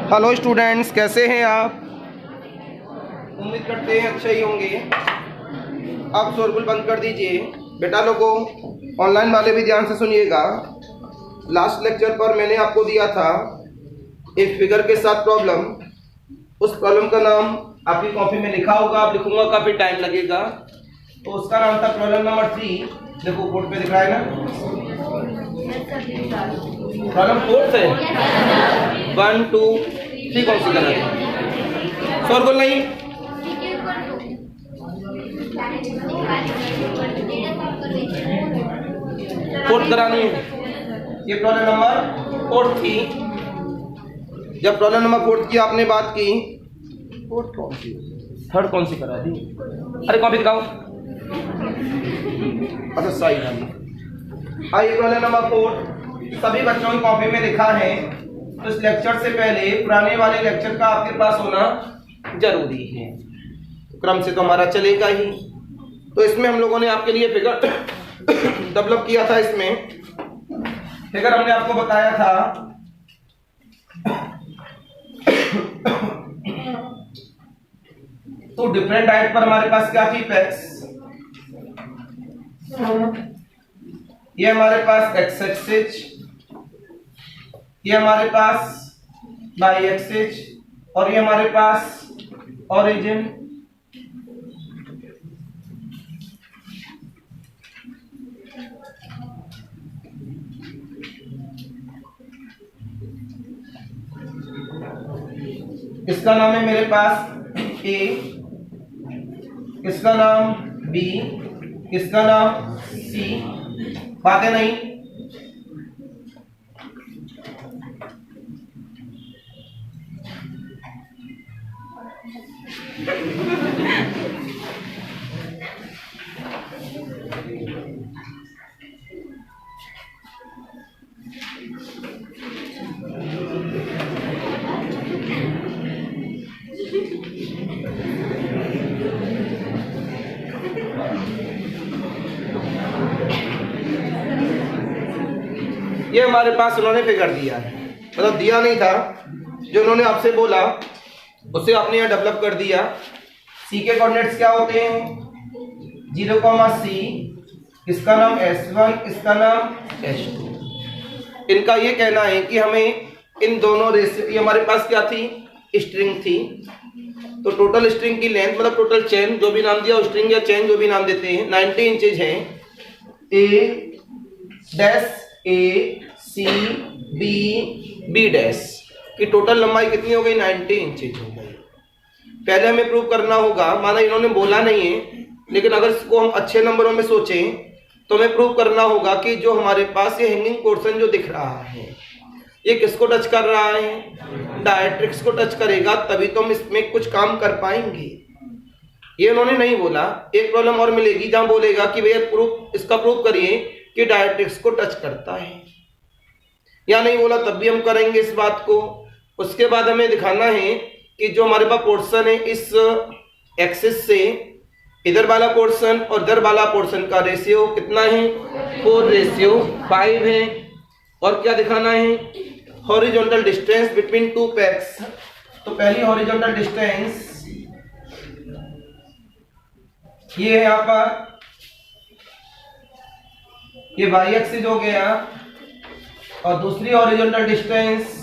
Hello students, कैसे हैं आप? उम्मीद करते हैं अच्छे ही होंगे। आप शोरगुल बंद कर दीजिए। बेटा लोगों, ऑनलाइन वाले भी ध्यान से सुनिएगा। लास्ट लेक्चर पर मैंने आपको दिया था एक फिगर के साथ प्रॉब्लम। उस प्रॉब्लम का नाम आपकी कॉपी में लिखा होगा, आप लिखूंगा काफ़ी टाइम लगेगा। तो उसका नाम था प्रॉब्लम नंबर 3। देखो बोर्ड पे दिख रहा है ना, प्रॉब्लम 4 है। 1 2 3 कौन सी करना है? शोरगुल नहीं। फोर्थ करानी है। ये प्रॉब्लम नंबर 4 थी। जब प्रॉब्लम नंबर 4 की आपने बात की, फोर्थ कौन सी, थर्ड कौन सी करा दी? अरे कॉपी दिखाओ। अच्छा सही है। आइए प्रॉब्लम नंबर 4 सभी बच्चों की कॉपी में लिखा है। तो इस लेक्चर से पहले पुराने वाले लेक्चर का आपके पास होना जरूरी है। तो क्रम से तो हमारा चलेगा ही। तो इसमें हम लोगों ने आपके लिए फिगर डेवलप किया था। इसमें फिगर हमने आपको बताया था तो डिफरेंट डाइट पर हमारे पास क्या थी? पैक्स। ये हमारे पास एक्स एक्सिस, ये हमारे पास वाई एक्सिस, और ये हमारे पास ओरिजिन। इसका नाम है मेरे पास ए, इसका नाम बी, इसका नाम सी। बातें नहीं। ये हमारे पास उन्होंने फिगर दिया है, मतलब दिया नहीं था, जो उन्होंने आपसे बोला उसे आपने यहाँ डेवलप कर दिया। सी के कोऑर्डिनेट्स क्या होते हैं? 0, C, इसका नाम S1, इसका नाम S2। इनका ये कहना है कि हमें इन दोनों रेशियो, ये हमारे पास क्या थी? स्ट्रिंग थी। तो टोटल स्ट्रिंग की लेंथ, मतलब टोटल चेन, जो भी नाम दिया, स्ट्रिंग या चेन जो भी नाम देते हैं, 90 इंचेज है। ए डैश ए सी बी बी डैश की टोटल लंबाई कितनी हो गई? 90 इंचेज हो गई। पहले हमें प्रूव करना होगा, माना इन्होंने बोला नहीं है, लेकिन अगर इसको हम अच्छे नंबरों में सोचें तो हमें प्रूव करना होगा कि जो हमारे पास ये हैंगिंग पोर्शन जो दिख रहा है, ये किसको टच कर रहा है? डायरेक्ट्रिक्स को टच करेगा, तभी तो हम इसमें कुछ काम कर पाएंगे। ये उन्होंने नहीं बोला। एक प्रॉब्लम और मिलेगी जहां बोलेगा कि भैया प्रूफ, इसका प्रूफ करिए कि डायरेक्ट्रिक्स को टच करता है। या नहीं बोला तब भी हम करेंगे इस बात को। उसके बाद हमें दिखाना है कि जो हमारे पास पोर्शन है, इस एक्सिस से इधर वाला पोर्शन और इधर वाला पोर्शन का रेशियो कितना है? 4:5 है। और क्या दिखाना है? Horizontal distance between two PACS. तो पहली हॉरिजॉन्टल डिस्टेंस ये है यहाँ पर, ये वाई एक्सिस हो गया, और दूसरी हॉरिजॉन्टल डिस्टेंस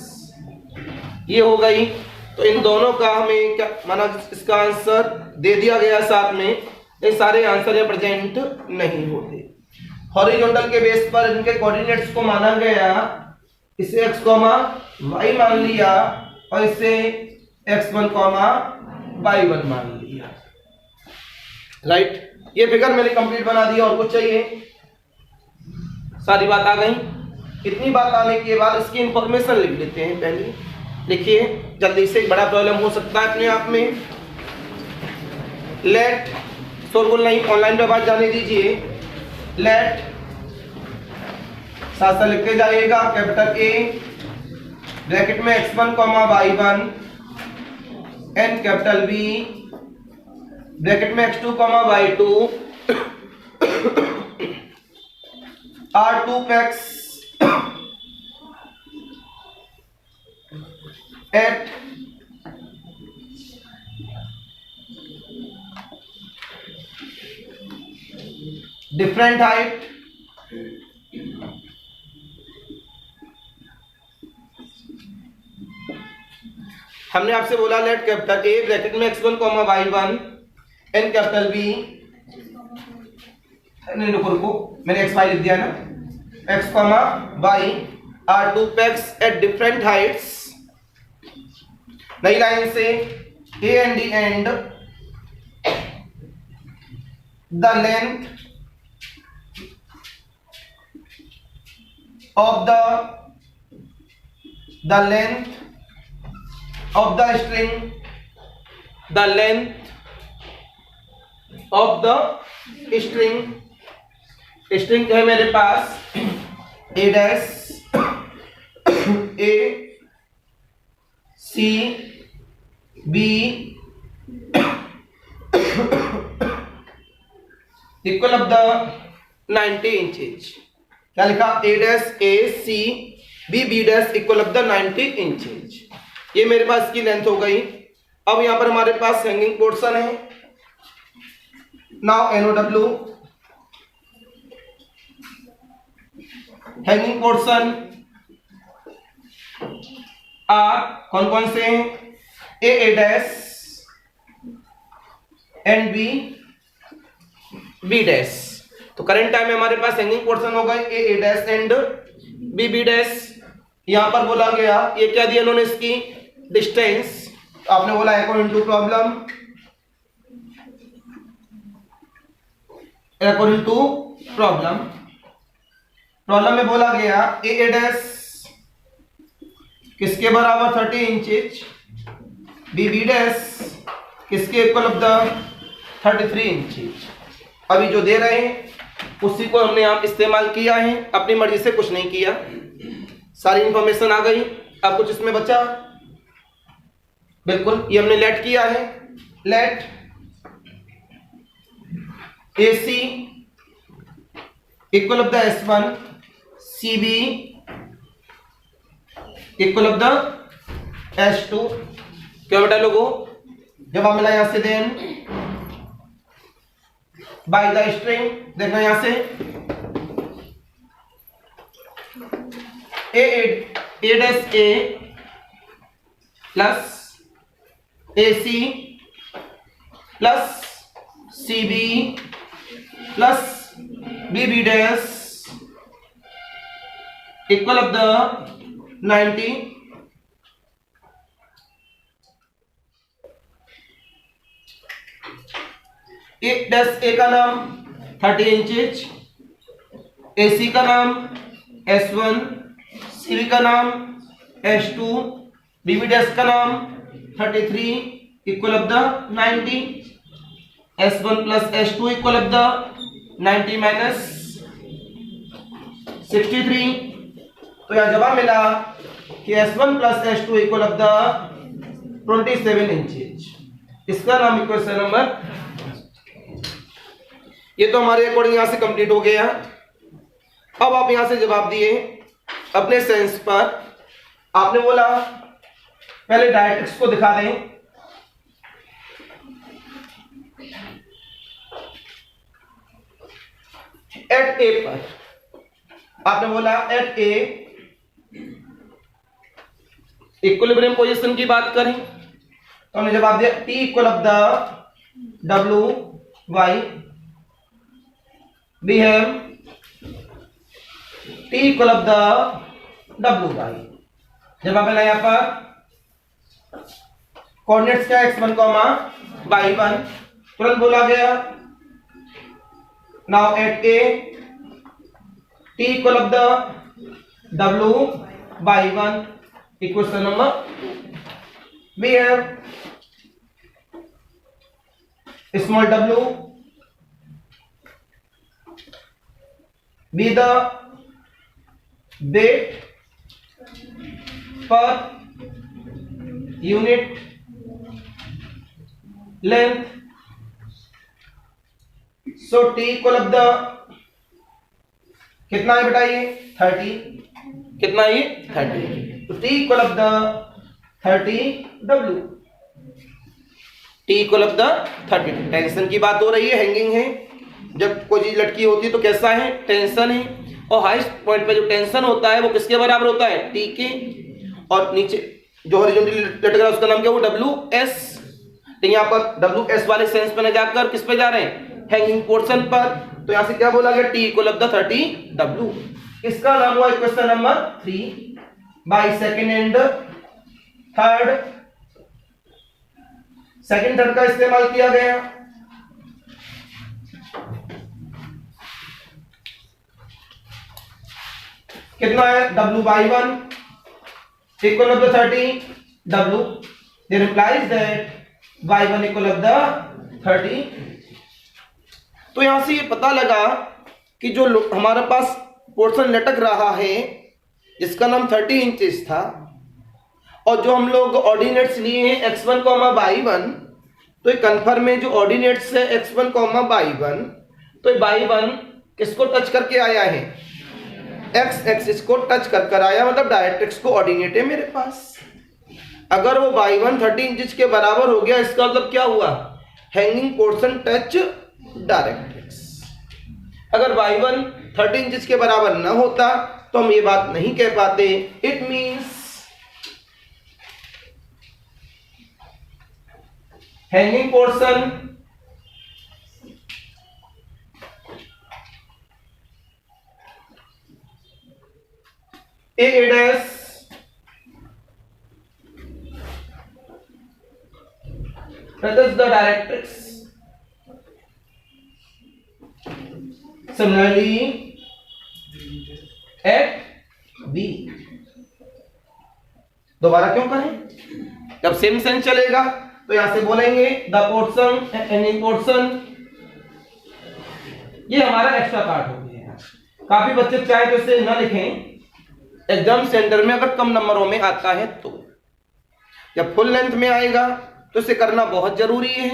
ये हो गई। तो इन दोनों का हमें क्या माना? इसका आंसर दे दिया गया साथ में। ये सारे आंसर यहाँ प्रेजेंट नहीं होते। हॉरिजॉन्टल के बेस पर इनके कोऑर्डिनेट्स को माना गया, इसे x, y मान लिया, और इसे x1, y1 मान लिया। राइट। ये फिगर मैंने कंप्लीट बना दिया। और कुछ चाहिए? सारी बात आ गई। इतनी बात आने के बाद इसकी इंफॉर्मेशन लिख लेते हैं। पहले लिखिए जल्दी से, एक बड़ा प्रॉब्लम हो सकता है अपने आप में। लेट, शोरगुल नहीं, ऑनलाइन पे बात जाने दीजिए। लेट साथ साथ लिखते जाइएगा। कैपिटल ए ब्रैकेट में x1, y1 and capital B bracket में x2, y2 R2 PACS at different height हमने आपसे बोला लेट कैपिटल ए ब्रैकेट में x1 y1 and capital B, नहीं रुको मैंने xy लिख दिया ना, x y are two pegs at different heights. नई लाइन से A and D and the length of the length of the string, the length of the string, string जो है मेरे पास a dash a c b equal of the 90 inches। क्या लिखा? a dash a c b b dash equal of the 90 inches. ये मेरे पास की length हो गई। अब यहां पर हमारे पास हैंगिंग पोर्शन है। Now NOW hanging portion are कौन कौन से हैं? a dash and b b dash. तो करंट टाइम में हमारे पास हैंगिंग पोर्शन हो गए A dash and B B dash. यहां पर बोला गया ये क्या दिया इन्होंने, इसकी डिस्टेंस। आपने बोला according to problem, according to problem, problem में बोला गया ए डैश किसके बराबर 30 इंचेज, बी बी डैश किसके इक्वल ऑफ द 33 इंचेज। अभी जो दे रहे हैं उसी को हमने यहाँ इस्तेमाल किया है, अपनी मर्जी से कुछ नहीं किया, सारी इंफॉर्मेशन आ गई। अब कुछ इसमें बचा? बिल्कुल, ये हमने लेट किया है। Let AC equal of the S1 CB equal of the S2। क्या बेटा लोगों, जवाब मिला यहां से देन बाय द स्ट्रिंग। देखना यहां से A dash A plus AC plus CB plus BB dash equal of the 90। A dash A का नाम 30 इंचेज, AC का नाम S1, CB का नाम S2, BB डैश का नाम 33 equal of the 90। S1 plus S2 equal of the 90 minus 63। तो यहां जवाब मिला कि S1 plus S2 equal of the 27 inches. इसका नाम इक्वेशन नंबर। ये तो हमारे अकॉर्डिंग यहां से कंप्लीट हो गया। अब आप यहां से जवाब दिए अपने सेंस पर। आपने बोला पहले डायरेक्ट्रिक्स को दिखा दें। एट ए पर आपने बोला एट ए इक्विलिब्रियम पोजीशन की बात करें तो हमने जवाब दिया T equal of the W Y। We have T equal of the W Y। जवाब मिला यहां पर कोऑर्डिनेट्स क्या x1 y1 तुरंत बोला गया। Now at A T equal of the W y1 equation number. we have small w be the weight per unit length, so T equal of the कितना है बेटा ये 30, कितना ये 30, तो T equal of the 30W, T equal of the 30। Tension की बात हो रही है, हैंगिंग है। जब कोई चीज लटकी होती है तो कैसा है, टेंशन है। और हाईएस्ट पॉइंट पे जो टेंशन होता है वो किसके बराबर होता है, T के। और नीचे जो हॉरिजॉन्टली लटक रहा है उसका नाम क्या, वो WS। तो यहाँ पर WS वाले सेंस पे न जाकर किस पे जा रहे हैं, हैंगिंग पोर्शन पर। तो यहाँ से क्या बोला गया, T equal of the 30W। इसका नाम हुआ question number 3 by second and third. Second third का इस्तेमाल किया गया। कितना है, W/1 equal of the 30W। Then implies that Y1 equal of the 30। तो यहां से ये पता लगा कि जो हमारे पास पोर्शन लटक रहा है जिसका नाम 30 इंचेस था, और जो हम लोग ऑर्डिनेट्स लिए हैं x1, y1, तो ये कन्फर्म में जो ऑर्डिनेट्स है x1, y1, तो ये y1 किसको टच करके आया है, x एक्सिस को टच कर आया, मतलब डायरेक्ट्रिक्स को ऑर्डिनेट है मेरे पास। अगर वो y1 30 इंच के बराबर हो गया, इसका मतलब क्या हुआ, हैंगिंग पोर्शन टच डायरेक्ट्रिक्स। अगर y1 30 इंच के बराबर ना होता तो हम ये बात नहीं कह पाते। It means hanging portion A dash that is the directrix. Similarly at B। दोबारा क्यों करें, जब सेम सेंस चलेगा तो यहां से बोलेंगे द पोर्शन हैंगिंग पोर्शन। ये हमारा एक्स्ट्रा पार्ट हो गया। काफी बच्चे चाहे तो इसे न लिखें, एग्जाम सेंटर में अगर कम नंबरों में आता है तो। जब फुल लेंथ में आएगा तो इसे करना बहुत जरूरी है।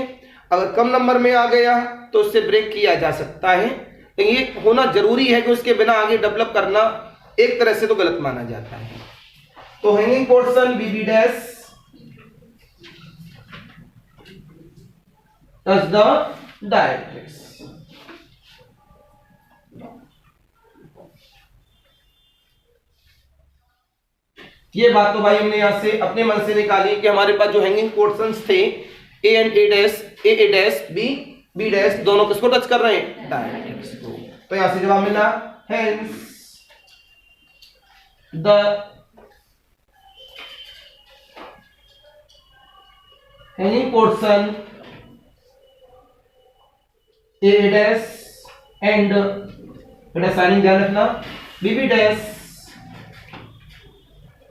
अगर कम नंबर में आ गया तो उससे ब्रेक किया जा सकता है, लेकिन ये होना जरूरी है कि उसके बिना आगे डेवलप करना एक तरह से तो गलत माना जाता है। तो hanging portion BB dash touch the directrix. ये बात तो भाई हमने यहां से अपने मन से निकाली कि हमारे पास जो हैंगिंग पोर्शंस थे A and A dash B dash दोनों किसको टच कर रहे हैं, डायरेक्ट्रिक्स को। तो यहां से जवाब मिला hence the hanging portion A dash and बेटा साइनिंग ध्यान रखना BB dash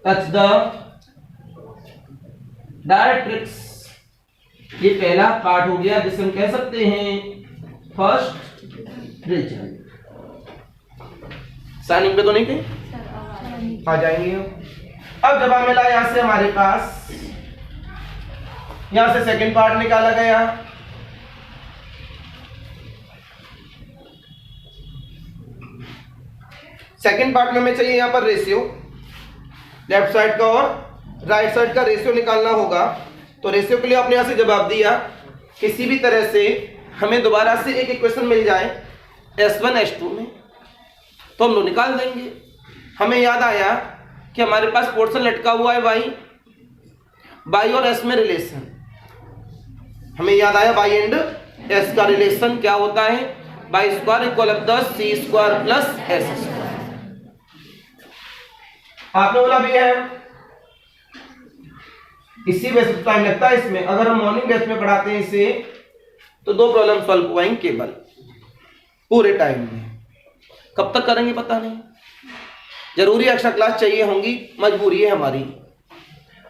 touch the directrix. ये पहला पार्ट हो गया जिसे हम कह सकते हैं फर्स्ट रिजल्ट। साइनिंग पे तो नहीं कहीं आ जाएंगे। अब जवाब मिला यहां से हमारे पास, यहां से सेकंड पार्ट निकाला गया। सेकंड पार्ट में हमें चाहिए यहां पर रेशियो, लेफ्ट साइड का और राइट साइड का रेशियो निकालना होगा। तो रेशियो के लिए आपने यहां से जवाब दिया, किसी भी तरह से हमें दोबारा से एक इक्वेशन मिल जाए S1 S2 में तो हम लोग निकाल देंगे। हमें याद आया कि हमारे पास पोर्शन लटका हुआ है y और S में रिलेशन। हमें याद आया y एंड S का रिलेशन क्या होता है, y² equal of the c² plus s²। आपने बोला भी है, इसी वजह से टाइम लगता है इसमें। अगर हम मॉर्निंग बैच में पढ़ाते हैं इसे तो 2 प्रॉब्लम सॉल्व हो पाएंगे केवल पूरे टाइम में। कब तक करेंगे पता नहीं, जरूरी एक्स्ट्रा क्लास चाहिए होंगी, मजबूरी है हमारी।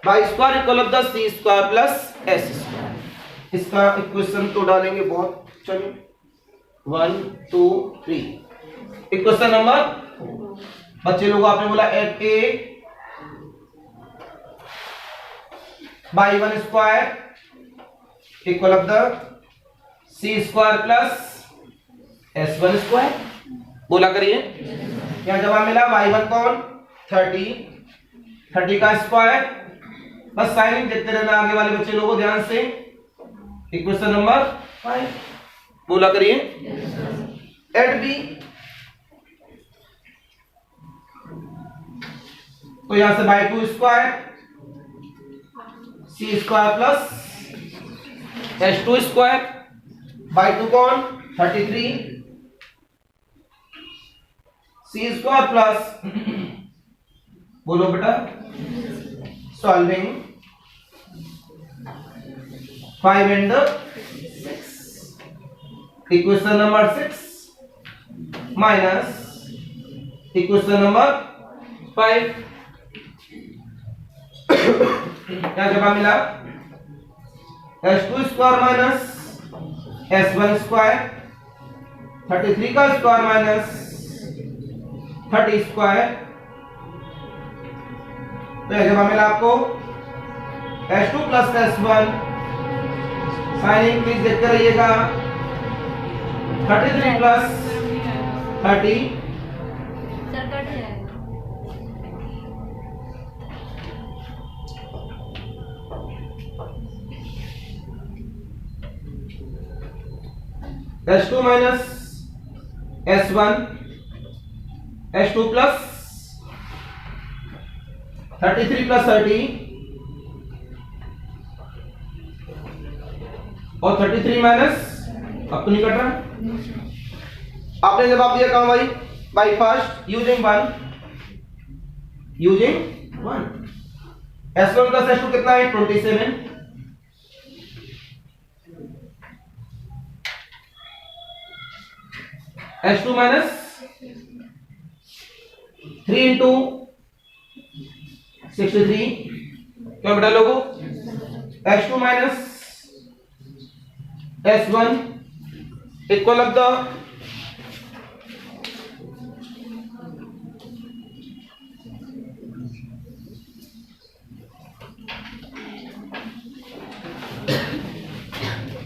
y² equal of the c² plus s²। इसका इक्वेशन तो डालेंगे बहुत, चलिए 1 2 3। इक्वेशन नंबर बच्चे लोग आपने बोला at A y1 square equal of the c² plus s1 square. बोला करिए। यहाँ जवाब मिला y1 कौन 30 का स्क्वायर बस साइनिंग देखते रहना आगे वाले बच्चे लोगों ध्यान से। इक्वेशन नंबर 5 बोला करिए। एट बी, तो यहां से by 2 square C square plus S2 square by 2 कौन 33 सी स्क्वायर प्लस बोलो बेटा solving 5 and 6 equation number 6 minus equation number 5 क्या जवाब मिला S2 square minus S1 square 33 का स्क्वायर माइनस 30 स्क्वायर, तो यह जवाब मिला आपको S2 plus S1 signing please देखते रहिएगा 33 plus 30 S2 minus S1 S2 plus 33 plus 30 और 33 माइनस अब तो नहीं कट रहा। आपने जवाब दिया कहां भाई by first using 1 S1 plus S2 कितना है 27 S2 माइनस 3 इंटू 63 क्या बेटा लोगों S2 minus S1 equal of the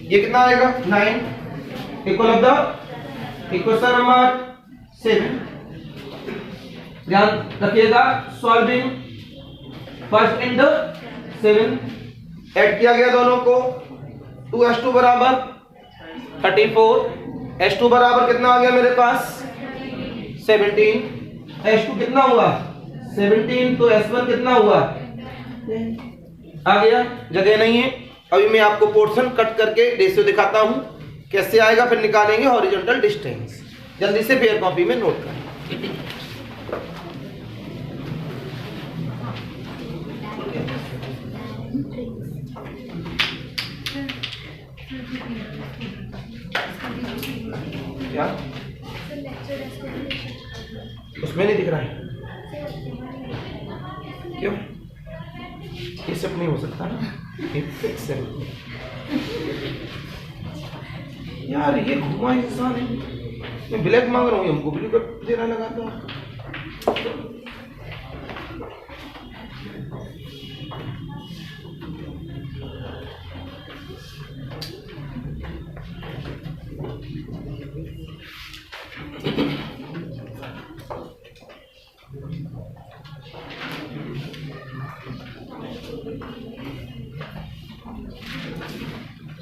ये कितना आएगा 9 equal of the equation number 7 ध्यान रखिएगा सॉल्विंग फर्स्ट एंड 7 ऐड किया गया दोनों को 2S2 बराबर 34 S2 बराबर कितना आ गया मेरे पास 17 S2 कितना हुआ 17 तो S1 कितना हुआ आ गया जगह नहीं है। अभी मैं आपको पोर्शन कट करके रेशियो दिखाता हूं कैसे आएगा फिर निकालेंगे हॉरिजॉन्टल डिस्टेंस। जल्दी से फेयर कॉपी में नोट करें। क्या उसमें नहीं दिख रहा है क्यों ये सब नहीं हो सकता ना यार ये घुमा इंसान है। मैं ब्लैक मांग रहा हूँ हमको ब्लू कट देना लगाता हूँ।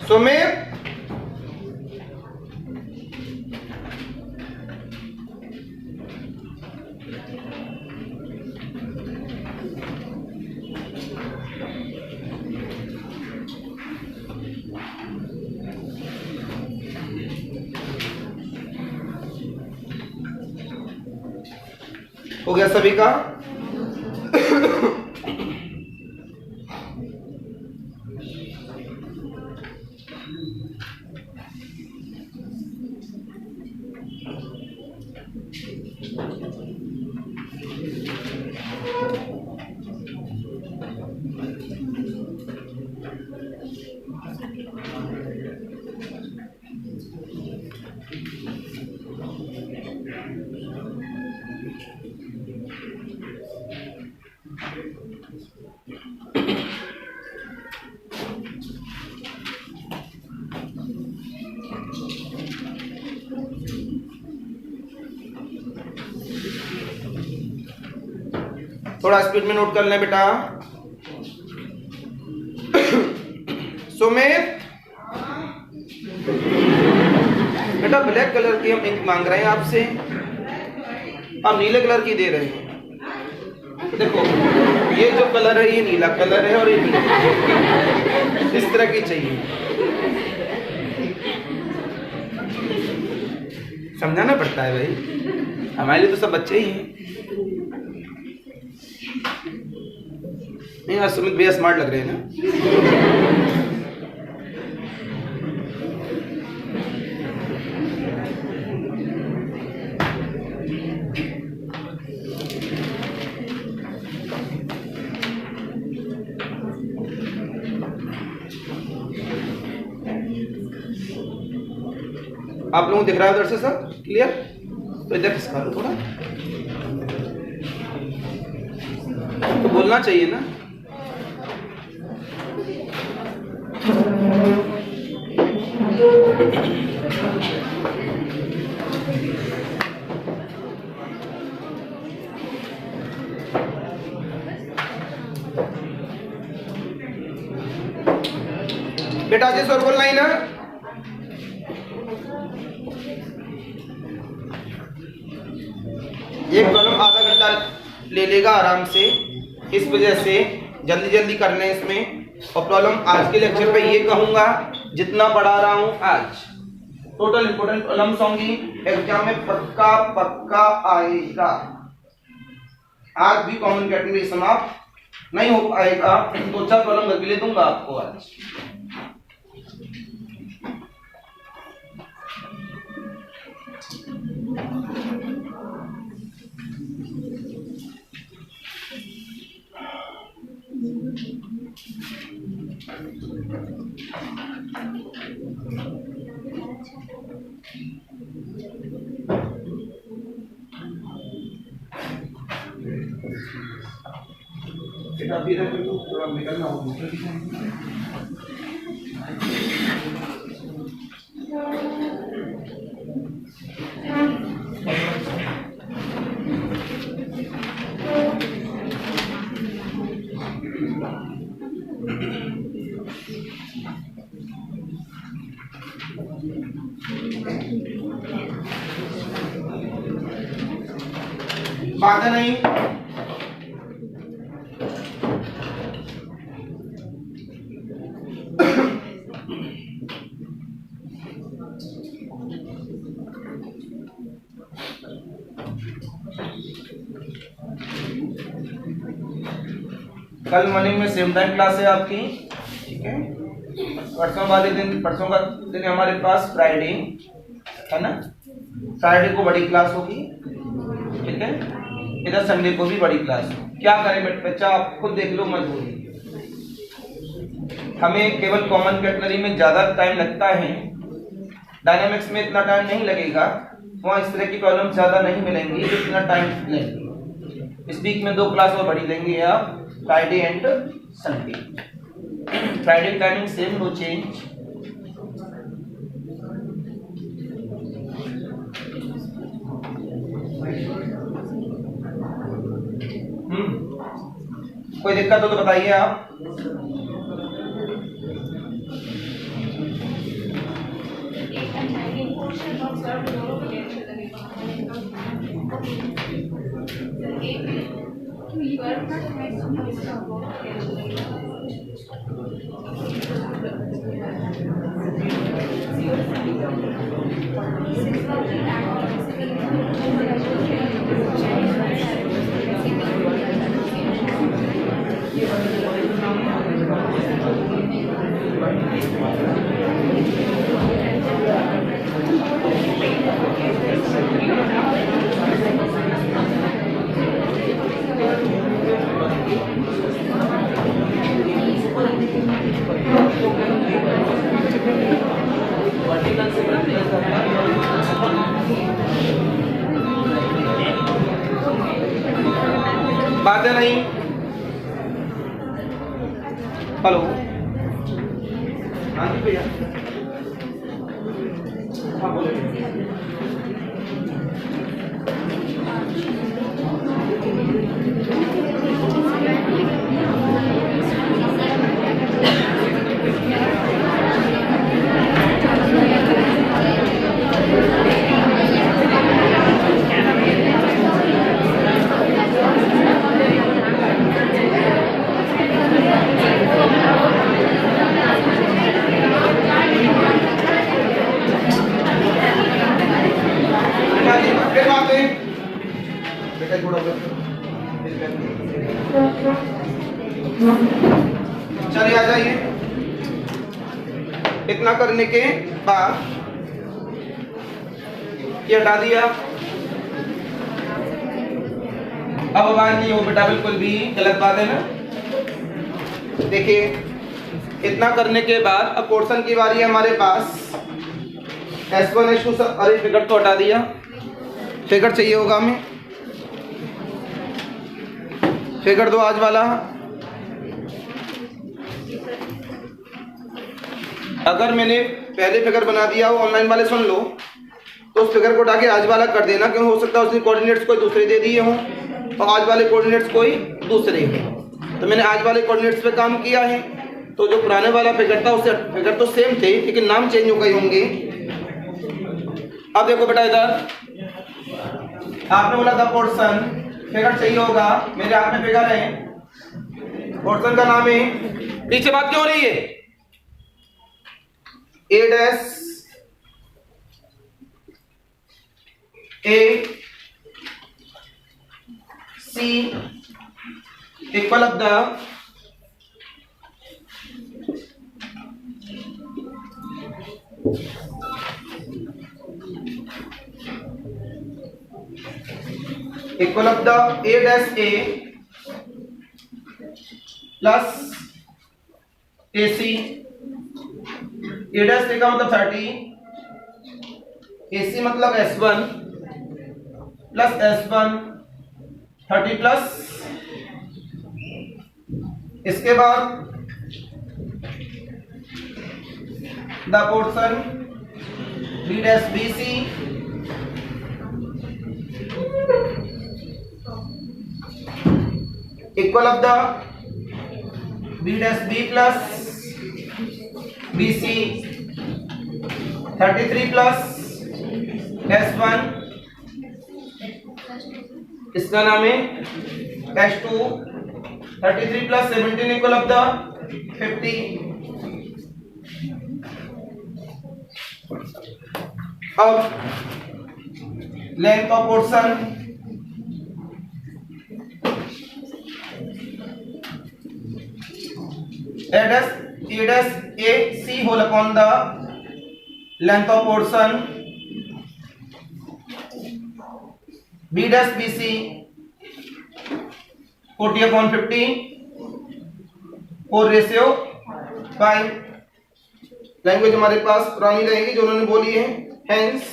सुमित हो गया सभी का थोड़ा स्पीड में नोट कर लें बेटा। सुमित बेटा ब्लैक कलर की हम इंक मांग रहे हैं आपसे, आप नीले कलर की दे रहे हैं। देखो ये जो कलर है ये नीला कलर है और ये नीला, इस तरह की चाहिए। समझाना पड़ता है भाई, हमारे लिए तो सब बच्चे ही हैं। नहीं आज सुमित भैया स्मार्ट लग रहे हैं ना। आप लोगों को दिख रहा है उधर से सब क्लियर? तो इधर खिसका लो थोड़ा, तो बोलना चाहिए ना। बेटा जिस और बोलना ही ना। एक प्रॉब्लम आधा घंटा ले लेगा आराम से, इस वजह से जल्दी जल्दी कर लें इसमें। और प्रॉब्लम आज के लेक्चर पे ये कहूंगा, जितना पढ़ा रहा हूं आज टोटल इंपोर्टेंट प्रॉब्लम्स होंगी, एग्जाम में पक्का पक्का आएगा। आज भी कॉमन कैटेगरी समाप्त नहीं हो पाएगा, 2-4 प्रॉब्लम करके ले दूंगा आपको आज। अभी थोड़ा निकलना हो बाधा नहीं। कल मॉर्निंग में सेम टाइम क्लास है आपकी, ठीक है। परसों वाले दिन, परसों का दिन हमारे पास फ्राइडे है ना, फ्राइडे को बड़ी क्लास होगी, ठीक है। इधर संडे को भी बड़ी क्लास हो। क्या करें बच्चा, आप खुद देख लो मजबूरी। हमें केवल कॉमन कैटेगरी में ज्यादा टाइम लगता है, डायनामिक्स में इतना टाइम नहीं लगेगा, वहाँ इस तरह की प्रॉब्लम ज्यादा नहीं मिलेंगी जितना टाइम लेंगे। इस वीक में 2 क्लास और बड़ी लेंगे आप, Friday and Sunday. Friday timing same, no change. कोई दिक्कत हो तो बताइए आप। बातें नहीं। हेलो, हाँ जी भैया, हाँ बोलिए। चलिए आ जाइए। इतना करने के बाद ये हटा दिया। अब आवाज नहीं हो बेटा, बिल्कुल भी गलत बात है ना। देखिए इतना करने के बाद अब पोर्शन की बारी है हमारे पास। S1 S2 सब, अरे फिगर तो हटा दिया, फिगर चाहिए होगा हमें, फिगर दो आज वाला। अगर मैंने पहले फिगर बना दिया हो, ऑनलाइन वाले सुन लो, तो उस फिगर को उठा के आज वाला कर देना, क्यों हो सकता है उसने कोऑर्डिनेट्स कोई दूसरे दे दिए हों और आज वाले कोऑर्डिनेट्स कोई दूसरे हैं। तो मैंने आज वाले कोऑर्डिनेट्स पे काम किया है, तो जो पुराने वाला फिगर था उससे फिगर तो सेम थे लेकिन नाम चेंज हो गए होंगे। अब देखो बेटा इधर आपने बोला था पोर्शन, फिगर चाहिए होगा, मेरे हाथ में फिगर है, पोर्शन का नाम है, पीछे बात क्यों हो रही है, A dash A C equal of the equal of the A dash A plus AC। A dash A का मतलब 30, AC मतलब S1 प्लस S1 30 प्लस, इसके बाद the portion B dash BC equal of the B dash B plus BC 33 plus S1, इसका नाम है S2 33 plus 17 equal of the 50। अब length of portion A dash AC whole upon the length of portion B dash BC 40 upon 50 4:5। Language हमारे पास पुरानी रहेगी जो उन्होंने बोली है। Hence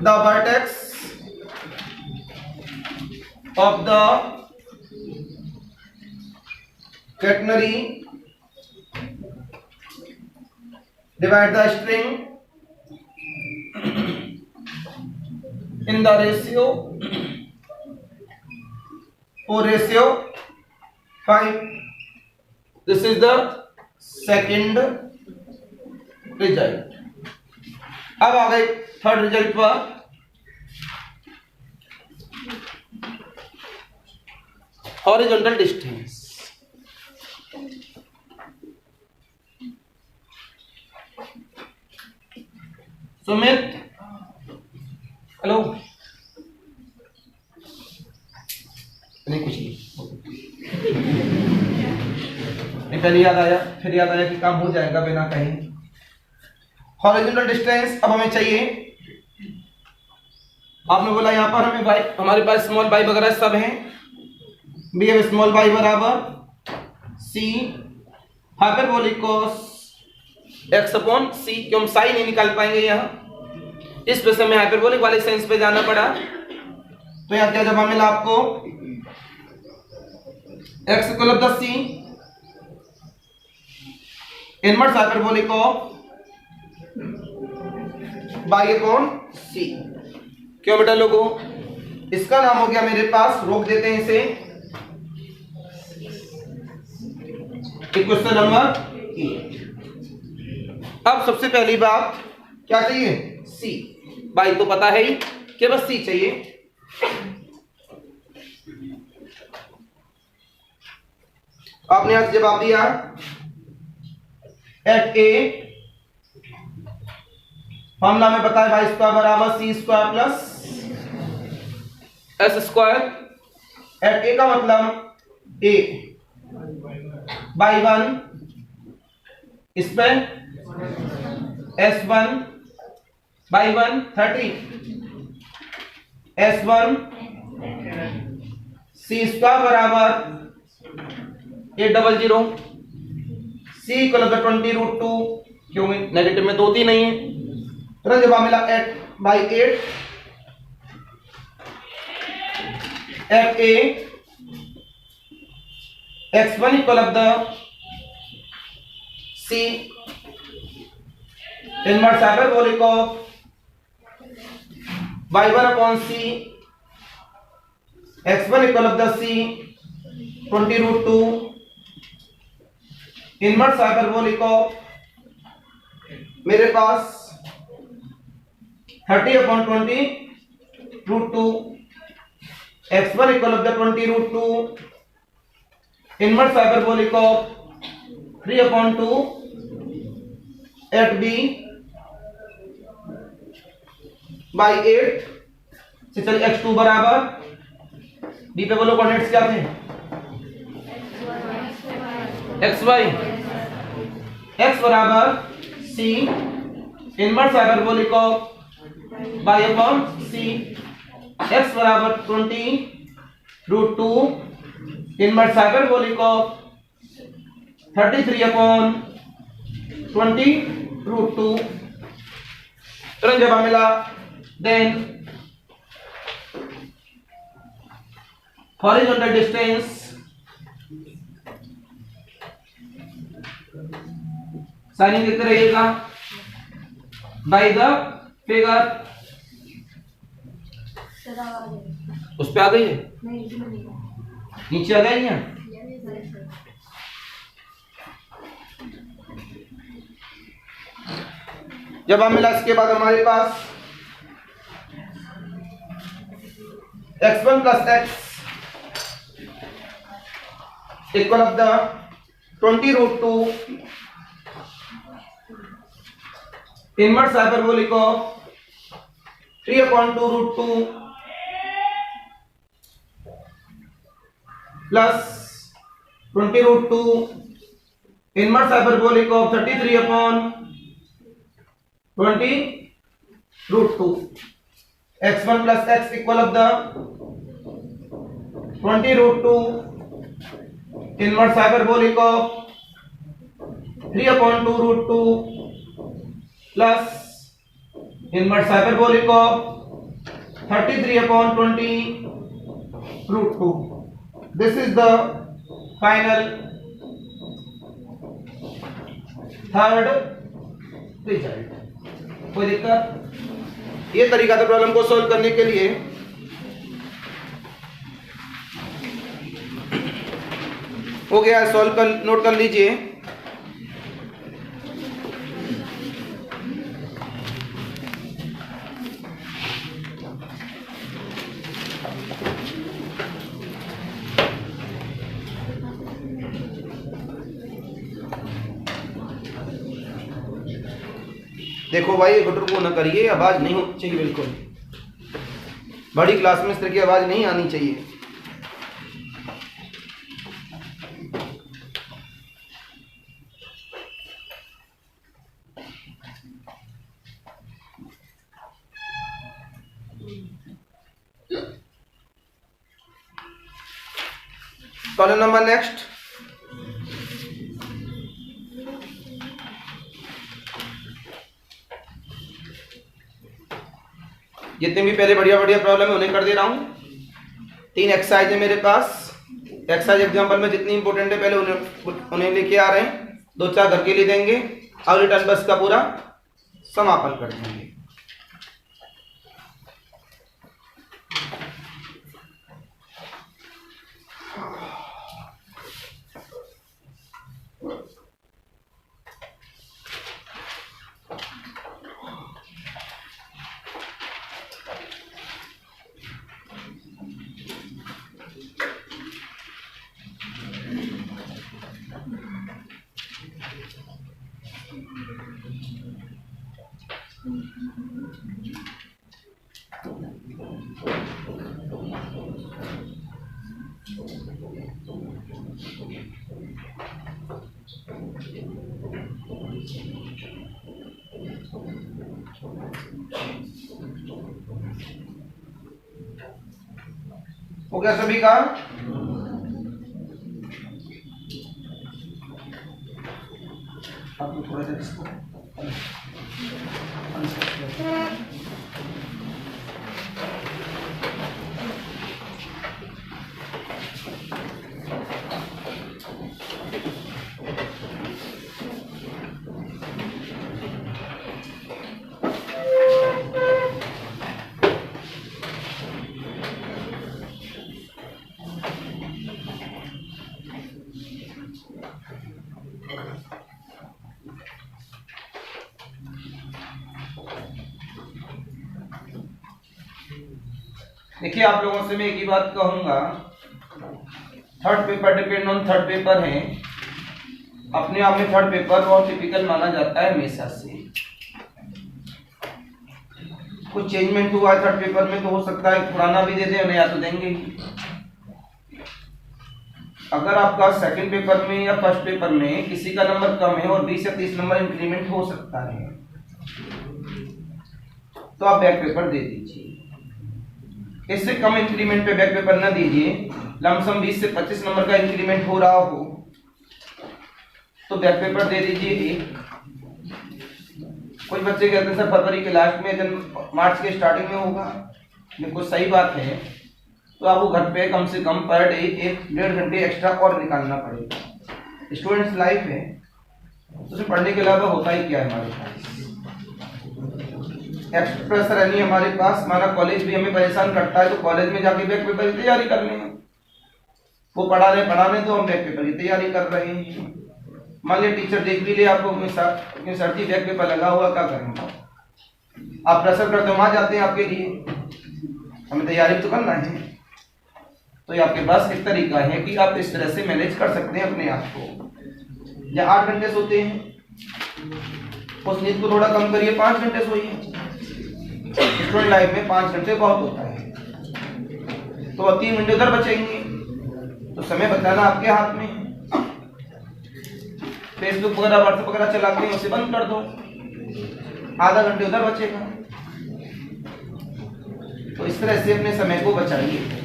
the vertex of the quaternary divide the string in the ratio 4:5। This is the second result। अब आ गए third result पर। हॉरिजॉन्टल डिस्टेंस, सुमित हेलो, नहीं कुछ नहीं, पहले याद आया फिर याद आया कि काम हो जाएगा बिना कहीं। हॉरिजॉन्टल डिस्टेंस अब हमें चाहिए, आपने बोला यहां पर हमें बाई, हमारे पास स्मॉल बाई वगैरह सब हैं। बी एफ स्मॉल बाई बराबर सी hyperbolic cos x upon C, क्यों हम साई नहीं निकाल पाएंगे यहाँ, इस वजह से हमें हाइपरबोलिक वाले सेंस पे जाना पड़ा। तो यहाँ क्या जवाब मिला आपको, X equal of the C inverse hyperbolic of by upon C. क्यों बेटा लोगों, इसका नाम हो गया मेरे पास, रोक देते हैं इसे, क्वेश्चन नंबर 8। अब सबसे पहली बात क्या चाहिए, सी। बाई तो पता है ही कि बस सी चाहिए। आपने आज जवाब दिया एट ए, फॉर्मूला में बताया वाई स्क्वायर बराबर C square plus S square at A का मतलब ए बाई 1 इस पे S1 by 1 30 S1 C square बराबर 800 C इक्वल 20√2 क्योंकि नेगेटिव में 2 3 नहीं है तो जब मिला 8 by 8 F A x1 equal C inverse hyperbolic of y1 upon C x1 equal C 20√2 inverse hyperbolic of मेरे पास 30 upon 20√2 x1 equal 20√2 inverse hyperbolic of 3 upon 2 at b by 8 से चल x2 बराबर b पे बोलो कोऑर्डिनेट्स क्या थे xy x बराबर c inverse hyperbolic of y upon c x बराबर 20√2 इनवर्स हाइपरबोलिक ऑफ 33 अपॉन 20√2 तुरंत जवाब मिला देन हॉरिजॉन्टल डिस्टेंस साइनिंग देखते रहिएगा बाय द फिगर उस पे आ गई है नीचे आ गई है जब हम मिला इसके बाद हमारे पास x1 plus x equal of the 20√2 inverse hyperbolic of 3 upon 2√2 plus 20√2 inverse hyperbolic of 33 upon 20√2 x1 plus x equal of the 20√2 inverse hyperbolic of 3 upon 2√2 plus inverse hyperbolic of 33 upon 20√2. This is the final third result. कोई दिक्कत ये तरीका था problem को solve करने के लिए हो गया सॉल्व कर नोट कर लीजिए देखो भाई गुटर को ना करिए आवाज नहीं होनी चाहिए बिल्कुल बड़ी क्लास में इस तरह की आवाज नहीं आनी चाहिए कॉलम नंबर नेक्स्ट जितने भी पहले बढ़िया बढ़िया प्रॉब्लम है उन्हें कर दे रहा हूं 3 एक्सरसाइज है मेरे पास एक्सरसाइज एग्जांपल में जितनी इंपॉर्टेंट है पहले उन्हें लेके आ रहे हैं 2-4 घर के लिए देंगे और रिटर्न बस का पूरा समापन कर देंगे हो गया सभी का? आप थोड़ा सा इसको देखिए, आप लोगों से मैं एक ही बात कहूंगा, third paper depend on third paper है। अपने आप में थर्ड पेपर और टिपिकल माना जाता है हमेशा से। कुछ चेंजमेंट हुआ है थर्ड पेपर में तो हो सकता है पुराना भी दे दे, नया तो देंगे ही। अगर आपका सेकंड पेपर में या फर्स्ट पेपर में किसी का नंबर कम है और 20 या 30 नंबर इंक्रीमेंट हो सकता है, तो आप बैक पेपर दे दीजिए। इससे कम इंक्रीमेंट पे बैक पेपर ना दीजिए। लमसम 20 से 25 नंबर का इंक्रीमेंट हो रहा हो तो बैक पेपर दे दीजिए एक। कुछ बच्चे कहते हैं सर फरवरी के लास्ट में, जब मार्च के स्टार्टिंग में होगा, बिल्कुल सही बात है। तो आपको घर पे कम से कम पर डे 1-1.5 घंटे एक्स्ट्रा और निकालना पड़ेगा। स्टूडेंट्स लाइफ है तो सिर्फ पढ़ने के अलावा होता ही क्या है हमारे पास, एक्स्ट्रा प्रेशर है नहीं हमारे पास। हमारा कॉलेज भी हमें परेशान करता है, तो कॉलेज में जाके बैक पेपर की तैयारी करनी है। वो पढ़ा रहे तो हम बैक पेपर की तैयारी कर रहे हैं। मान लिया टीचर देख भी ले आपको सर जी बैक पेपर लगा हुआ, क्या करेंगे? आप प्रेशर करते वहां जाते हैं आपके लिए, हमें तैयारी तो करना है। तो ये आपके पास एक तरीका है कि आप इस तरह से मैनेज कर सकते हैं अपने आप को। या 8 घंटे सोते हैं, उस नींद को थोड़ा कम करिए, 5 घंटे सोइए। स्टूडेंट लाइफ में 5 घंटे बहुत होता है, तो 3 घंटे उधर बचेंगे। तो समय बचाना आपके हाथ में है। फेसबुक वगैरह व्हाट्सएप वगैरह चलाते हैं, उसे बंद कर दो, आधा घंटे उधर बचेगा। तो इस तरह से अपने समय को बचाइए।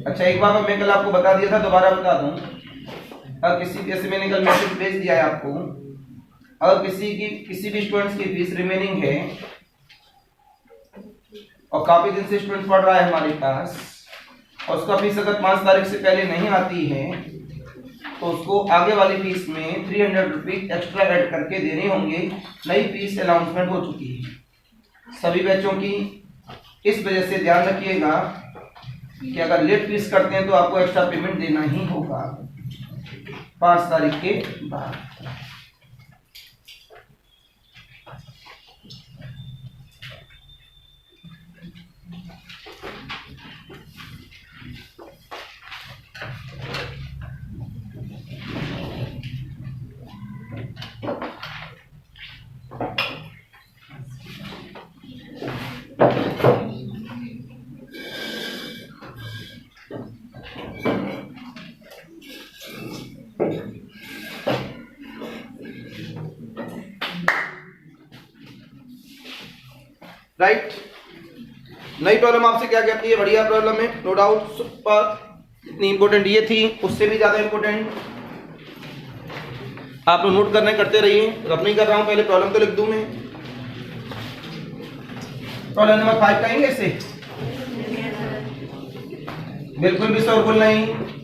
अच्छा, एक बार मैं कल आपको बता दिया था, दोबारा बता दूं। अगर किसी जैसे मैंने कल मैसेज भेज दिया है आपको, अगर किसी भी स्टूडेंट्स की फीस रिमेनिंग है और काफी दिन से स्टूडेंट पढ़ रहा है हमारे पास, और उसका फीस अगर 5 तारीख से पहले नहीं आती है तो उसको आगे वाली फीस में 300 रुपीज एक्स्ट्रा ऐड करके देने होंगे। नई फीस अनाउंसमेंट हो चुकी है सभी बैचों की। इस वजह से ध्यान रखिएगा कि अगर लेट फीस करते हैं तो आपको एक्स्ट्रा पेमेंट देना ही होगा 5 तारीख के बाद। राइट, नई प्रॉब्लम आपसे क्या कहती है? बढ़िया प्रॉब्लम है, नो डाउट, सुपर। इतनी इंपॉर्टेंट ये थी, उससे भी ज्यादा इंपॉर्टेंट आप लोग नोट करने करते रहिए। रब नहीं कर रहा हूं, पहले प्रॉब्लम तो लिख दूं मैं। प्रॉब्लम नंबर 5 कहेंगे इसे? बिल्कुल भी शोरगुल नहीं।